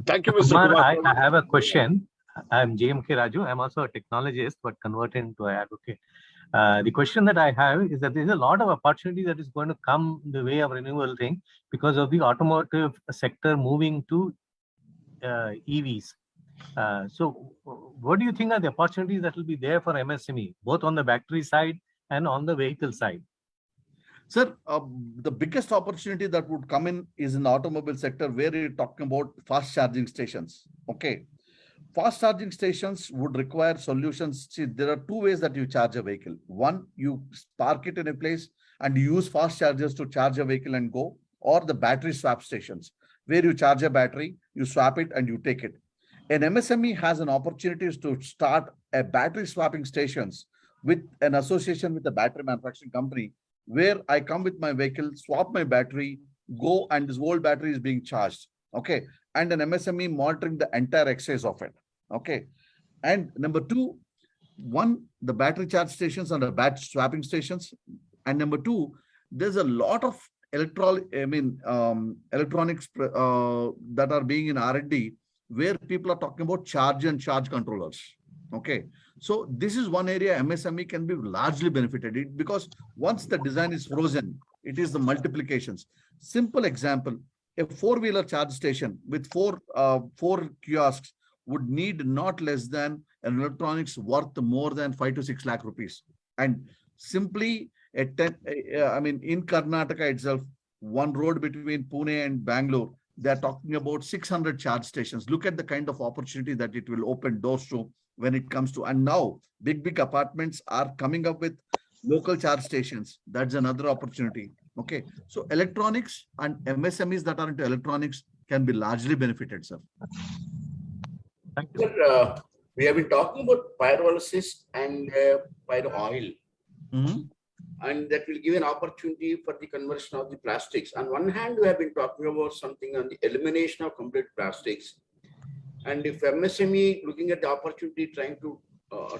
Thank you, Mr. Kumar, Kumar. I have a question. I'm JMK Raju. I'm also a technologist, but converted into an advocate. The question that I have is that there's a lot of opportunity that is going to come the way of renewable thing because of the automotive sector moving to EVs. So what do you think are the opportunities that will be there for MSME, both on the battery side and on the vehicle side? Sir, the biggest opportunity that would come in is in the automobile sector, where you're talking about fast charging stations. Okay. Fast charging stations would require solutions. See, there are two ways that you charge a vehicle. One, you park it in a place and you use fast chargers to charge a vehicle and go, or the battery swap stations, where you charge a battery, you swap it and you take it. An MSME has an opportunity to start a battery swapping stations with an association with a battery manufacturing company, where I come with my vehicle, swap my battery, go, and this old battery is being charged. Okay. And an MSME monitoring the entire excess of it. Okay. And number two, one, the battery charge stations and the battery swapping stations. And number two, there's a lot of electronics that are being in R&D, where people are talking about charge and charge controllers. Okay. So this is one area MSME can be largely benefited because once the design is frozen, it is the multiplications. Simple example, a four-wheeler charge station with four kiosks would need not less than an electronics worth more than 5 to 6 lakh rupees. And simply in Karnataka itself, one road between Pune and Bangalore, they're talking about 600 charge stations. Look at the kind of opportunity that it will open doors to when it comes to, and now big apartments are coming up with local charge stations. That's another opportunity. Okay. So electronics and MSMEs that are into electronics can be largely benefited, sir. Thank you. Sir, we have been talking about pyrolysis and pyro oil. Mm-hmm. And that will give an opportunity for the conversion of the plastics. On one hand, we have been talking about something on the elimination of complete plastics. And if MSME looking at the opportunity, trying to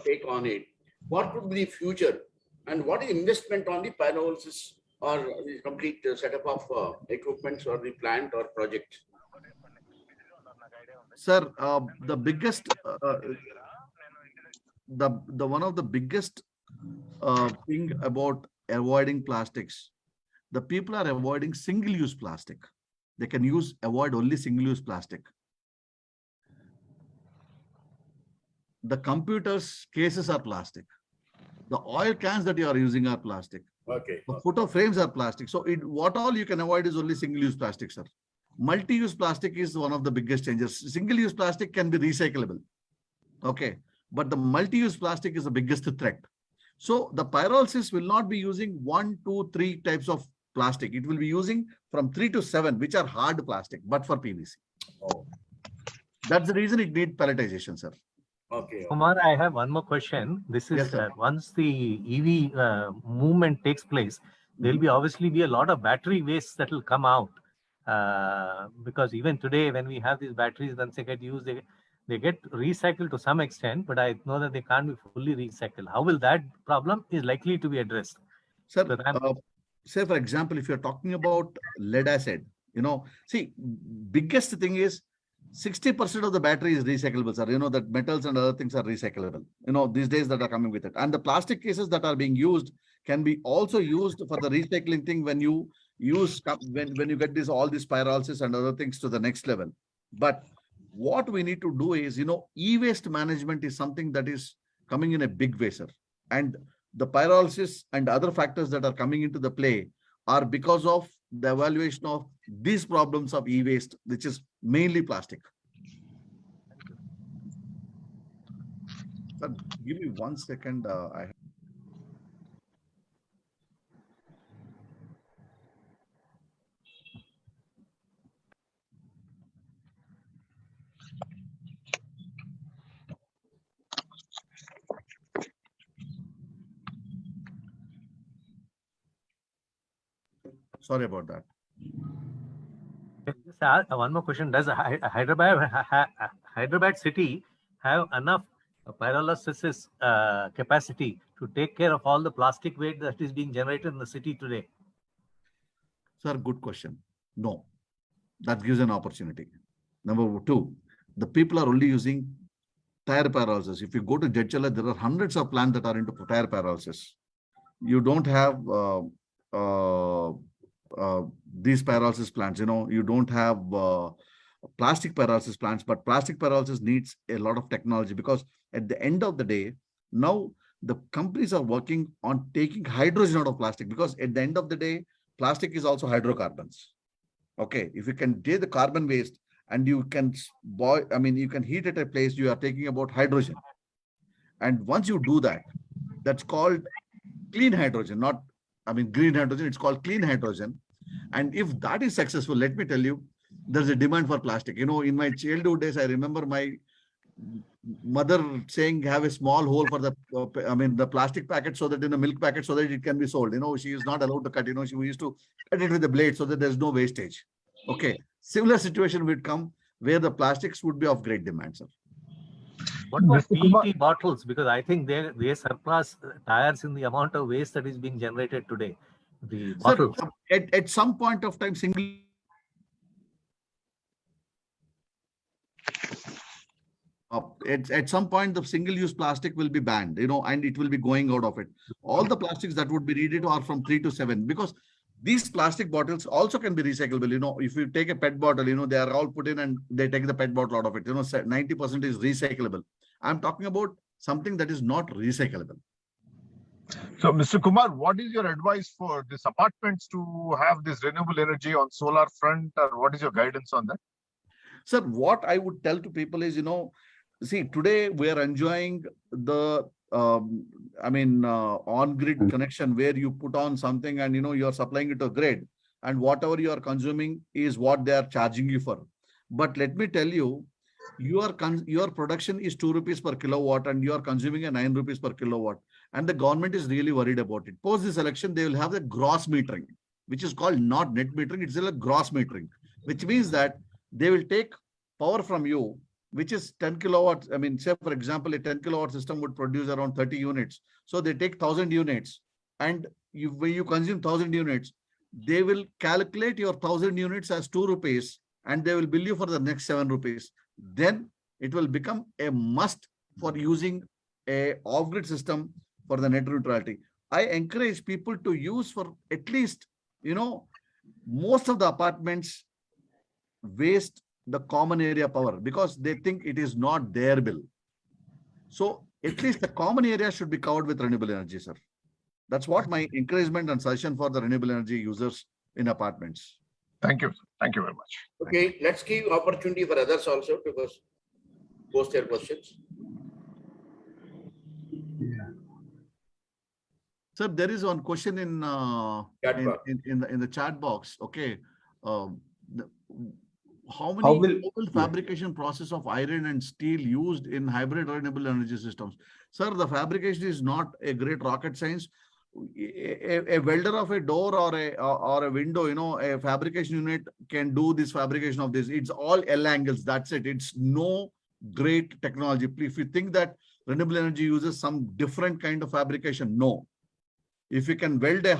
take on it, what would be the future? And what is investment on the pyrolysis or the complete setup of equipments or the plant or project? Sir, the biggest, the one of the biggest thing about avoiding plastics, the people are avoiding single-use plastic. They can avoid only single-use plastic. The computers cases are plastic. The oil cans that you are using are plastic. Okay. The photo frames are plastic. So what all you can avoid is only single-use plastic, sir. Multi-use plastic is one of the biggest changes. Single-use plastic can be recyclable. Okay. But the multi-use plastic is the biggest threat. So the pyrolysis will not be using 1, 2, 3 types of plastic. It will be using from 3 to 7, which are hard plastic, but for PVC. Oh. That's the reason it needs pelletization, sir. Okay. Kumar, I have one more question. This is Yes, once the EV movement takes place, there will be obviously be a lot of battery waste that will come out. Because even today, when we have these batteries, once they get used, they get recycled to some extent, but I know that they can't be fully recycled. How will that problem is likely to be addressed? Sir, say for example, if you're talking about lead acid, see, biggest thing is 60% of the battery is recyclable, sir. That metals and other things are recyclable, these days that are coming with it. And the plastic cases that are being used can be also used for the recycling thing when you when you get all these pyrolysis and other things to the next level. But what we need to do is, e-waste management is something that is coming in a big way, sir. And the pyrolysis and other factors that are coming into the play are because of the evaluation of these problems of e-waste, which is mainly plastic. Sir, give me 1 second. Sorry about that. Just one more question. Does Hyderabad city have enough pyrolysis capacity to take care of all the plastic waste that is being generated in the city today? Sir, good question. No, that gives an opportunity. Number two, the people are only using tire pyrolysis. If you go to Jedchala, there are hundreds of plants that are into tire pyrolysis. You don't have these pyrolysis plants, you don't have plastic pyrolysis plants, but plastic pyrolysis needs a lot of technology, because at the end of the day, now the companies are working on taking hydrogen out of plastic, because at the end of the day, plastic is also hydrocarbons. Okay, if you can take the carbon waste and you can you can heat it at a place, you are taking about hydrogen. And once you do that, that's called clean hydrogen, not, green hydrogen, it's called clean hydrogen. And if that is successful, let me tell you, there's a demand for plastic. In my childhood days, I remember my mother saying, have a small hole for the plastic packet, so that in the milk packet, so that it can be sold. She is not allowed to cut, she used to cut it with the blade so that there's no wastage. Okay. Similar situation would come where the plastics would be of great demand, sir. What about PET bottles? Because I think they surpass tires in the amount of waste that is being generated today. The bottles. Sir, at some point of time, at some point, the single-use plastic will be banned, and it will be going out of it. All the plastics that would be needed are from 3 to 7, because these plastic bottles also can be recyclable. If you take a PET bottle, they are all put in and they take the PET bottle out of it. 90% is recyclable. I'm talking about something that is not recyclable. So, Mr. Kumar, what is your advice for these apartments to have this renewable energy on solar front, or what is your guidance on that? Sir, what I would tell to people is, see, today we are enjoying the on-grid connection, where you put on something and you are supplying it to grid, and whatever you are consuming is what they are charging you for. But let me tell you, your production is 2 rupees per kilowatt and you are consuming a 9 rupees per kilowatt, and the government is really worried about it. Post this election, they will have the gross metering, which is called not net metering, it's a gross metering, which means that they will take power from you, which is 10 kilowatts. Say, for example, a 10 kilowatt system would produce around 30 units. So they take 1,000 units, and when you consume 1,000 units, they will calculate your 1,000 units as 2 rupees, and they will bill you for the next 7 rupees. Then it will become a must for using a off-grid system for the net neutrality. I encourage people to use for at least, most of the apartments waste the common area power because they think it is not their bill. So at least the common area should be covered with renewable energy, sir. That's what my encouragement and suggestion for the renewable energy users in apartments. Thank you. Thank you very much. Okay, let's give opportunity for others also to post their questions. Sir, there is one question in the chat box. Okay, how will fabrication process of iron and steel used in hybrid renewable energy systems? Sir, the fabrication is not a great rocket science. A welder of a door or a window, a fabrication unit can do this fabrication of this. It's all L angles. That's it. It's no great technology. If you think that renewable energy uses some different kind of fabrication, no. If you can weld a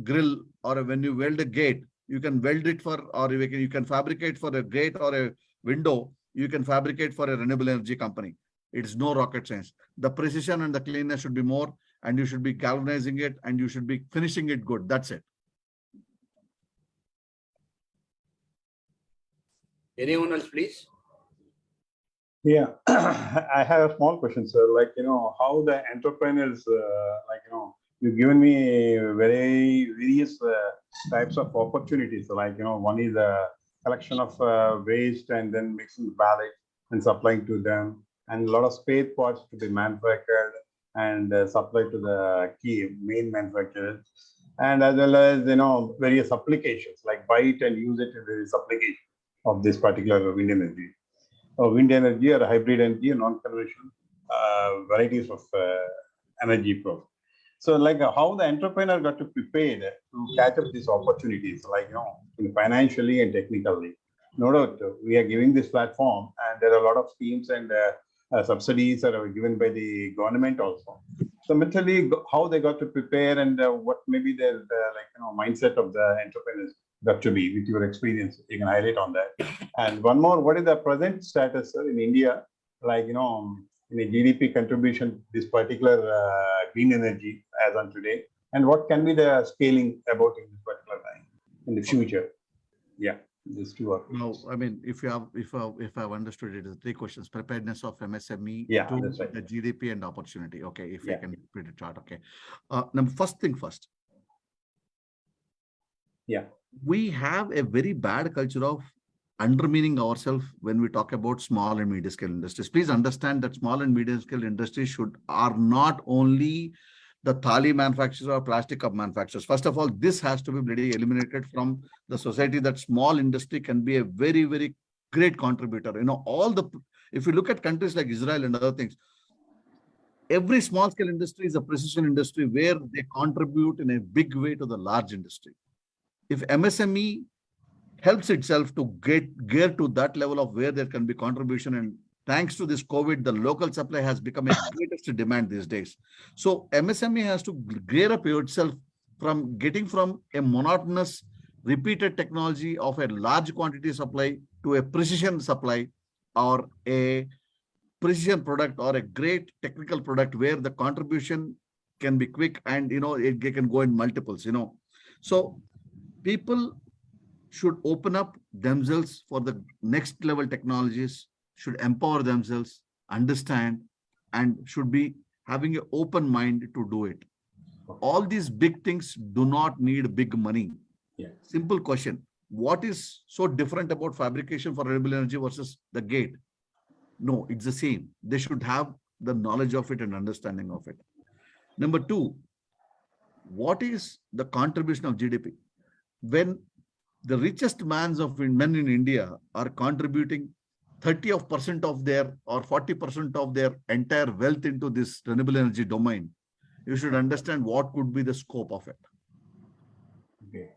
grill, or when you weld a gate, you can weld it for, or you can fabricate for a gate or a window, you can fabricate for a renewable energy company. It's no rocket science. The precision and the cleanness should be more, and you should be galvanizing it, and you should be finishing it good. That's it. Anyone else, please? Yeah, I have a small question, sir. How the entrepreneurs, you've given me various types of opportunities. One is a collection of waste and then mixing ballots and supplying to them, and a lot of spare parts to be manufactured and supplied to the key main manufacturers, and as well as various applications like buy it and use it in various applications of this particular wind energy or hybrid energy and non-conventional varieties of energy flow. So like how the entrepreneur got to prepare to catch up these opportunities, like, financially and technically. No doubt, we are giving this platform and there are a lot of schemes and subsidies that are given by the government also. So mentally, how they got to prepare and what maybe their mindset of the entrepreneurs got to be with your experience. You can highlight on that. And one more, what is the present status, sir, in India? Like, in a GDP contribution, this particular green energy as on today, and what can be the scaling about in this particular time in the future? Yeah, these two are. No, I mean, if I've understood it, is 3 questions: preparedness of MSME, Yeah, to that's right. the GDP and opportunity. Okay, if I Yeah. can read the chart. Okay, number first thing first. Yeah. We have a very bad culture of undermining ourselves when we talk about small and medium scale industries. Please understand that small and medium scale industries are not only the thali manufacturers or plastic cup manufacturers. First of all, this has to be really eliminated from the society, that small industry can be a very, very great contributor. If you look at countries like Israel and other things, every small scale industry is a precision industry where they contribute in a big way to the large industry. If MSME helps itself to gear to that level of where there can be contribution, and thanks to this COVID, the local supply has become a greatest demand these days. So MSME has to gear up itself from getting from a monotonous repeated technology of a large quantity supply to a precision supply or a precision product or a great technical product where the contribution can be quick and it can go in multiples. So people should open up themselves for the next level technologies, should empower themselves, understand, and should be having an open mind to do it. All these big things do not need big money. Yeah. Simple question: what is so different about fabrication for renewable energy versus the gate? No, it's the same. They should have the knowledge of it and understanding of it. Number 2, what is the contribution of GDP? When the richest men in India are contributing 30% of their or 40% of their entire wealth into this renewable energy domain, you should understand what could be the scope of it. Okay.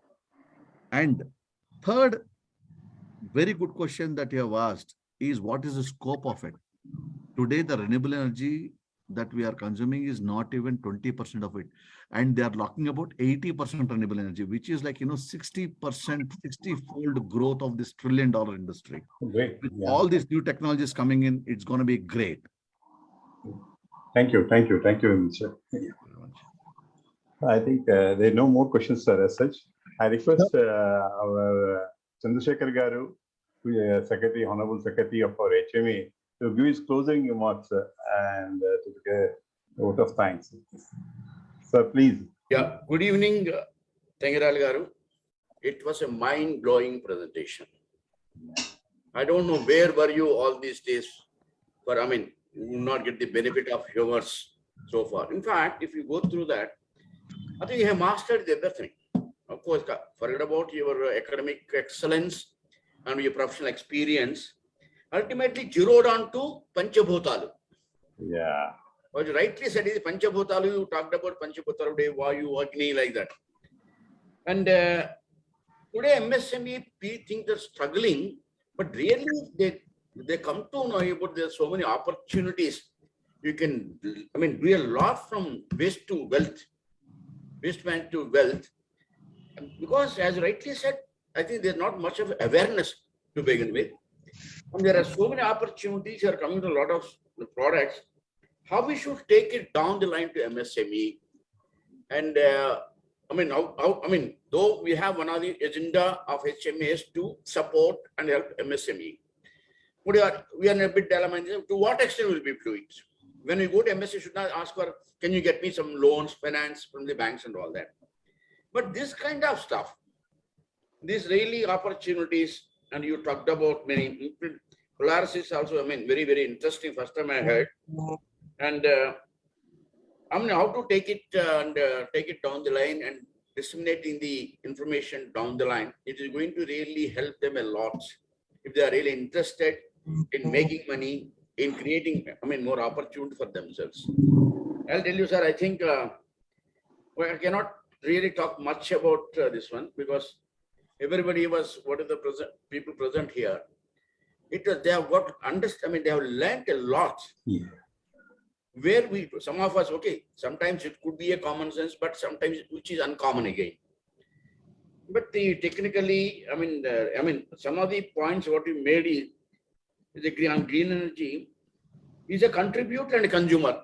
And third, very good question that you have asked is, what is the scope of it? Today, the renewable energy that we are consuming is not even 20% of it. And they are talking about 80% renewable energy, which is like, 60%, 60-fold growth of this $1 trillion industry. Great. With Yeah. all these new technologies coming in, it's going to be great. Thank you, Mr. I think there are no more questions, sir, as such. I request our Chandrasekhar Garu, Secretary, Honorable Secretary of our HME, to give his closing remarks and to give a vote of thanks. Sir, please. Yeah, good evening, Tengiral Garu. It was a mind-blowing presentation. I don't know where were you all these days, but you will not get the benefit of yours so far. In fact, if you go through that, I think you have mastered everything. Of course, forget about your academic excellence and your professional experience. Ultimately, zeroed on to Panchabhutalu. Yeah. What you rightly said is Panchabhutalu. You talked about Panchabhutalu, Vayu, Agni, like that. And today, MSME think they're struggling, but really they come to know about there's so many opportunities. You can, do a lot from waste to wealth, wasteman to wealth. Because as rightly said, I think there's not much of awareness to begin with. And there are so many opportunities are coming to a lot of products. How we should take it down the line to MSME. And though we have one of the agenda of HMAs to support and help MSME, we are in a bit dilemma. To what extent will we do it? When we go to MSME, should not ask for, can you get me some loans, finance from the banks and all that. But this kind of stuff, these really opportunities, and you talked about many. Polaris is also, very, very interesting. First time I heard. And how to take it and take it down the line and disseminating the information down the line. It is going to really help them a lot if they are really interested in making money, in creating, more opportunity for themselves. I'll tell you, sir, I think Well, I cannot really talk much about this one because everybody was, what are the people present here? They have got they have learned a lot. Yeah. Where some of us, okay, sometimes it could be a common sense, but sometimes which is uncommon again. But technically, some of the points what you made is green energy is a contributor and a consumer.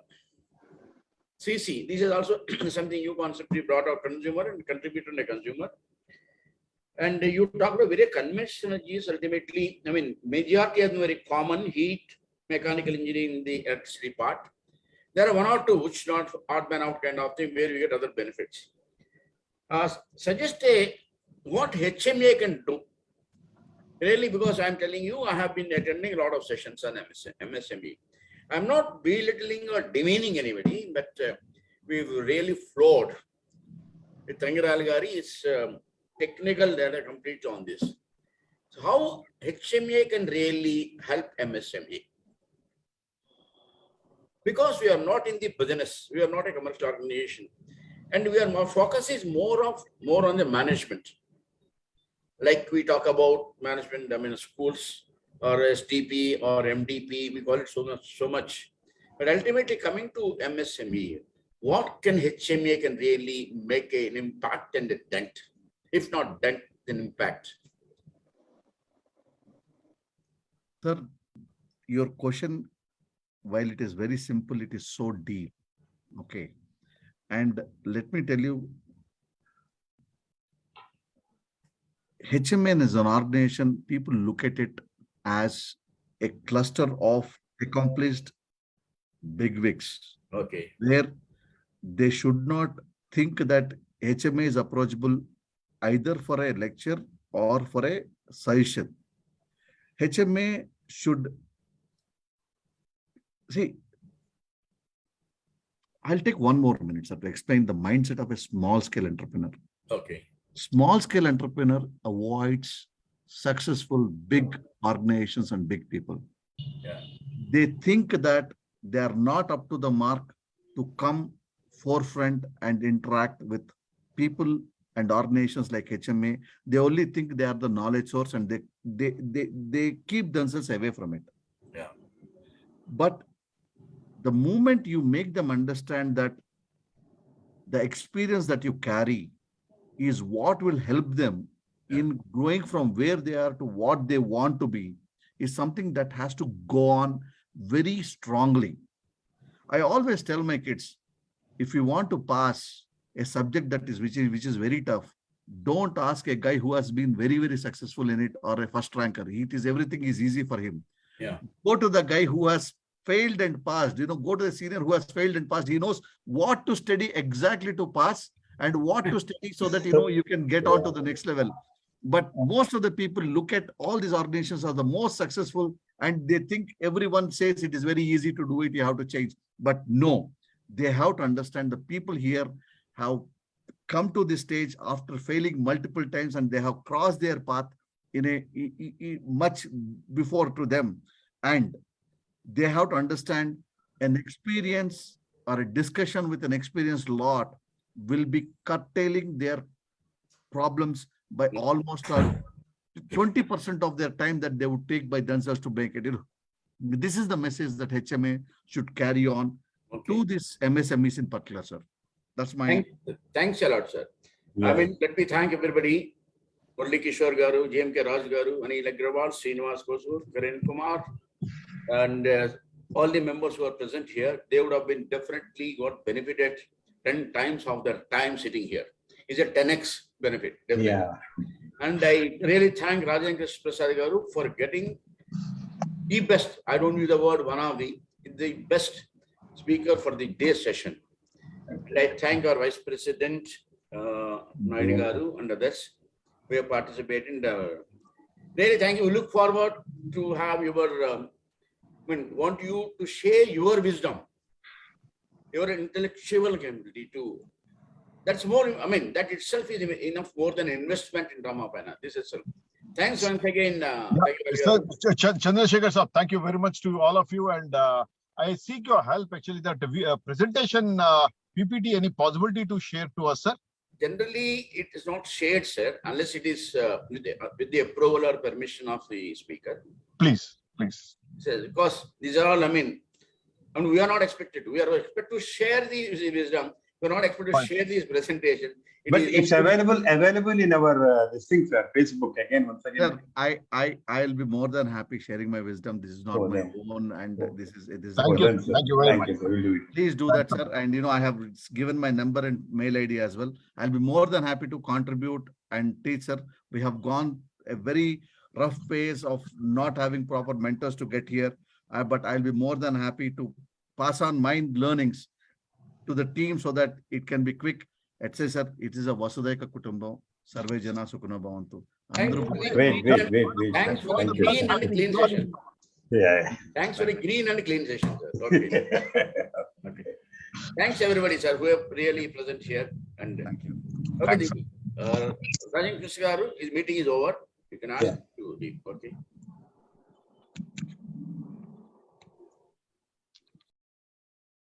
CC, this is also something you constantly brought out, consumer and contributor and a consumer. And you talked about very conventional energies, ultimately, majority of them very common, heat, mechanical engineering, the electricity part. There are one or two which not odd man out kind of thing where we get other benefits. Suggest what HMA can do. Really, because I'm telling you, I have been attending a lot of sessions on MSME. I'm not belittling or demeaning anybody, but we've really flowed. With Tangiral is technical data complete on this. So how HMA can really help MSME? Because we are not in the business, we are not a commercial organization, and we are more focus is more on the management. Like we talk about management, schools or STP or MDP, we call it so much. But ultimately coming to MSME, what can HMA can really make an impact and a dent? If not dent, then impact. Sir, your question, while it is very simple, it is so deep. Okay. And let me tell you, HMN is an organization, people look at it as a cluster of accomplished bigwigs. Okay. Where they should not think that HMA is approachable either for a lecture or for a session. HMA should see. I'll take 1 more minute, sir, to explain the mindset of a small scale entrepreneur. Okay. Small scale entrepreneur avoids successful big organizations and big people. Yeah. They think that they are not up to the mark to come forefront and interact with people and organizations like HMA. They only think they are the knowledge source and they keep themselves away from it. Yeah. But the moment you make them understand that the experience that you carry is what will help them in growing from where they are to what they want to be, is something that has to go on very strongly. I always tell my kids, if you want to pass a subject that is which is very tough, don't ask a guy who has been very, very successful in it or a first ranker. Everything is easy for him. Yeah. Go to the guy who has failed and passed. Go to the senior who has failed and passed. He knows what to study exactly to pass and what to study so that you can get on to the next level. But most of the people look at all these organizations as the most successful and they think everyone says it is very easy to do it, you have to change. But no, they have to understand the people here have come to this stage after failing multiple times and they have crossed their path in a much before to them. And they have to understand an experience or a discussion with an experienced lot will be curtailing their problems by almost 20% of their time that they would take by themselves to make it. This is the message that HMA should carry on to this MSMEs in particular, sir. That's my... Thanks a lot, sir. Yeah. Let me thank everybody. Murli Kishore Garu, JMK Raj Garu, Anil Agrawal, Srinivas Kosur, Karen Kumar, and all the members who are present here. They would have been definitely got benefited 10 times of their time sitting here. It's a 10x benefit. Definitely. Yeah. And I really thank Rajendra Prasad Garu for getting the best, I don't use the word one of the best speaker for the day session. I thank our Vice President, Naidu Garu, and others who have participated. Really thank you. We look forward to have your, want you to share your wisdom, your intellectual capability too. That's more, that itself is enough more than investment in Ramapana. This is thanks once again. Sir, Chandrasekhar sir, thank you very much to all of you. And I seek your help. Actually, that presentation PPT any possibility to share to us, sir? Generally, it is not shared, sir, unless it is with the approval or permission of the speaker. Please, please. So, because these are all, I mean, we are not expected to. We are expected to share the wisdom. We are not expected to Fine. share this presentation. But it's available in our this thing, sir, Facebook again. Once again, Sir, I'll be more than happy sharing my wisdom. This is not Oh, my then. own, and Oh. this is Thank you. Thank you very much. Thank you, sir. We'll do it. Please do that, sir. And I have given my number and mail ID as well. I'll be more than happy to contribute and teach, sir. We have gone a very rough phase of not having proper mentors to get here, but I'll be more than happy to pass on my learnings to the team so that it can be quick. Etc. Sir, it is a Vasudhaika Kutumbam. Sarve Jana Sukhna Bhavantu. Thanks Andhra for the Wait. Thanks for the Thank you. green and clean session. Yeah. Thanks for the green and clean session, sir. Okay. Okay. Thanks, everybody, sir, who are really present here. And Thank you. okay, Thanks. Rajan Krishna garu, his meeting is over. You can ask to the okay.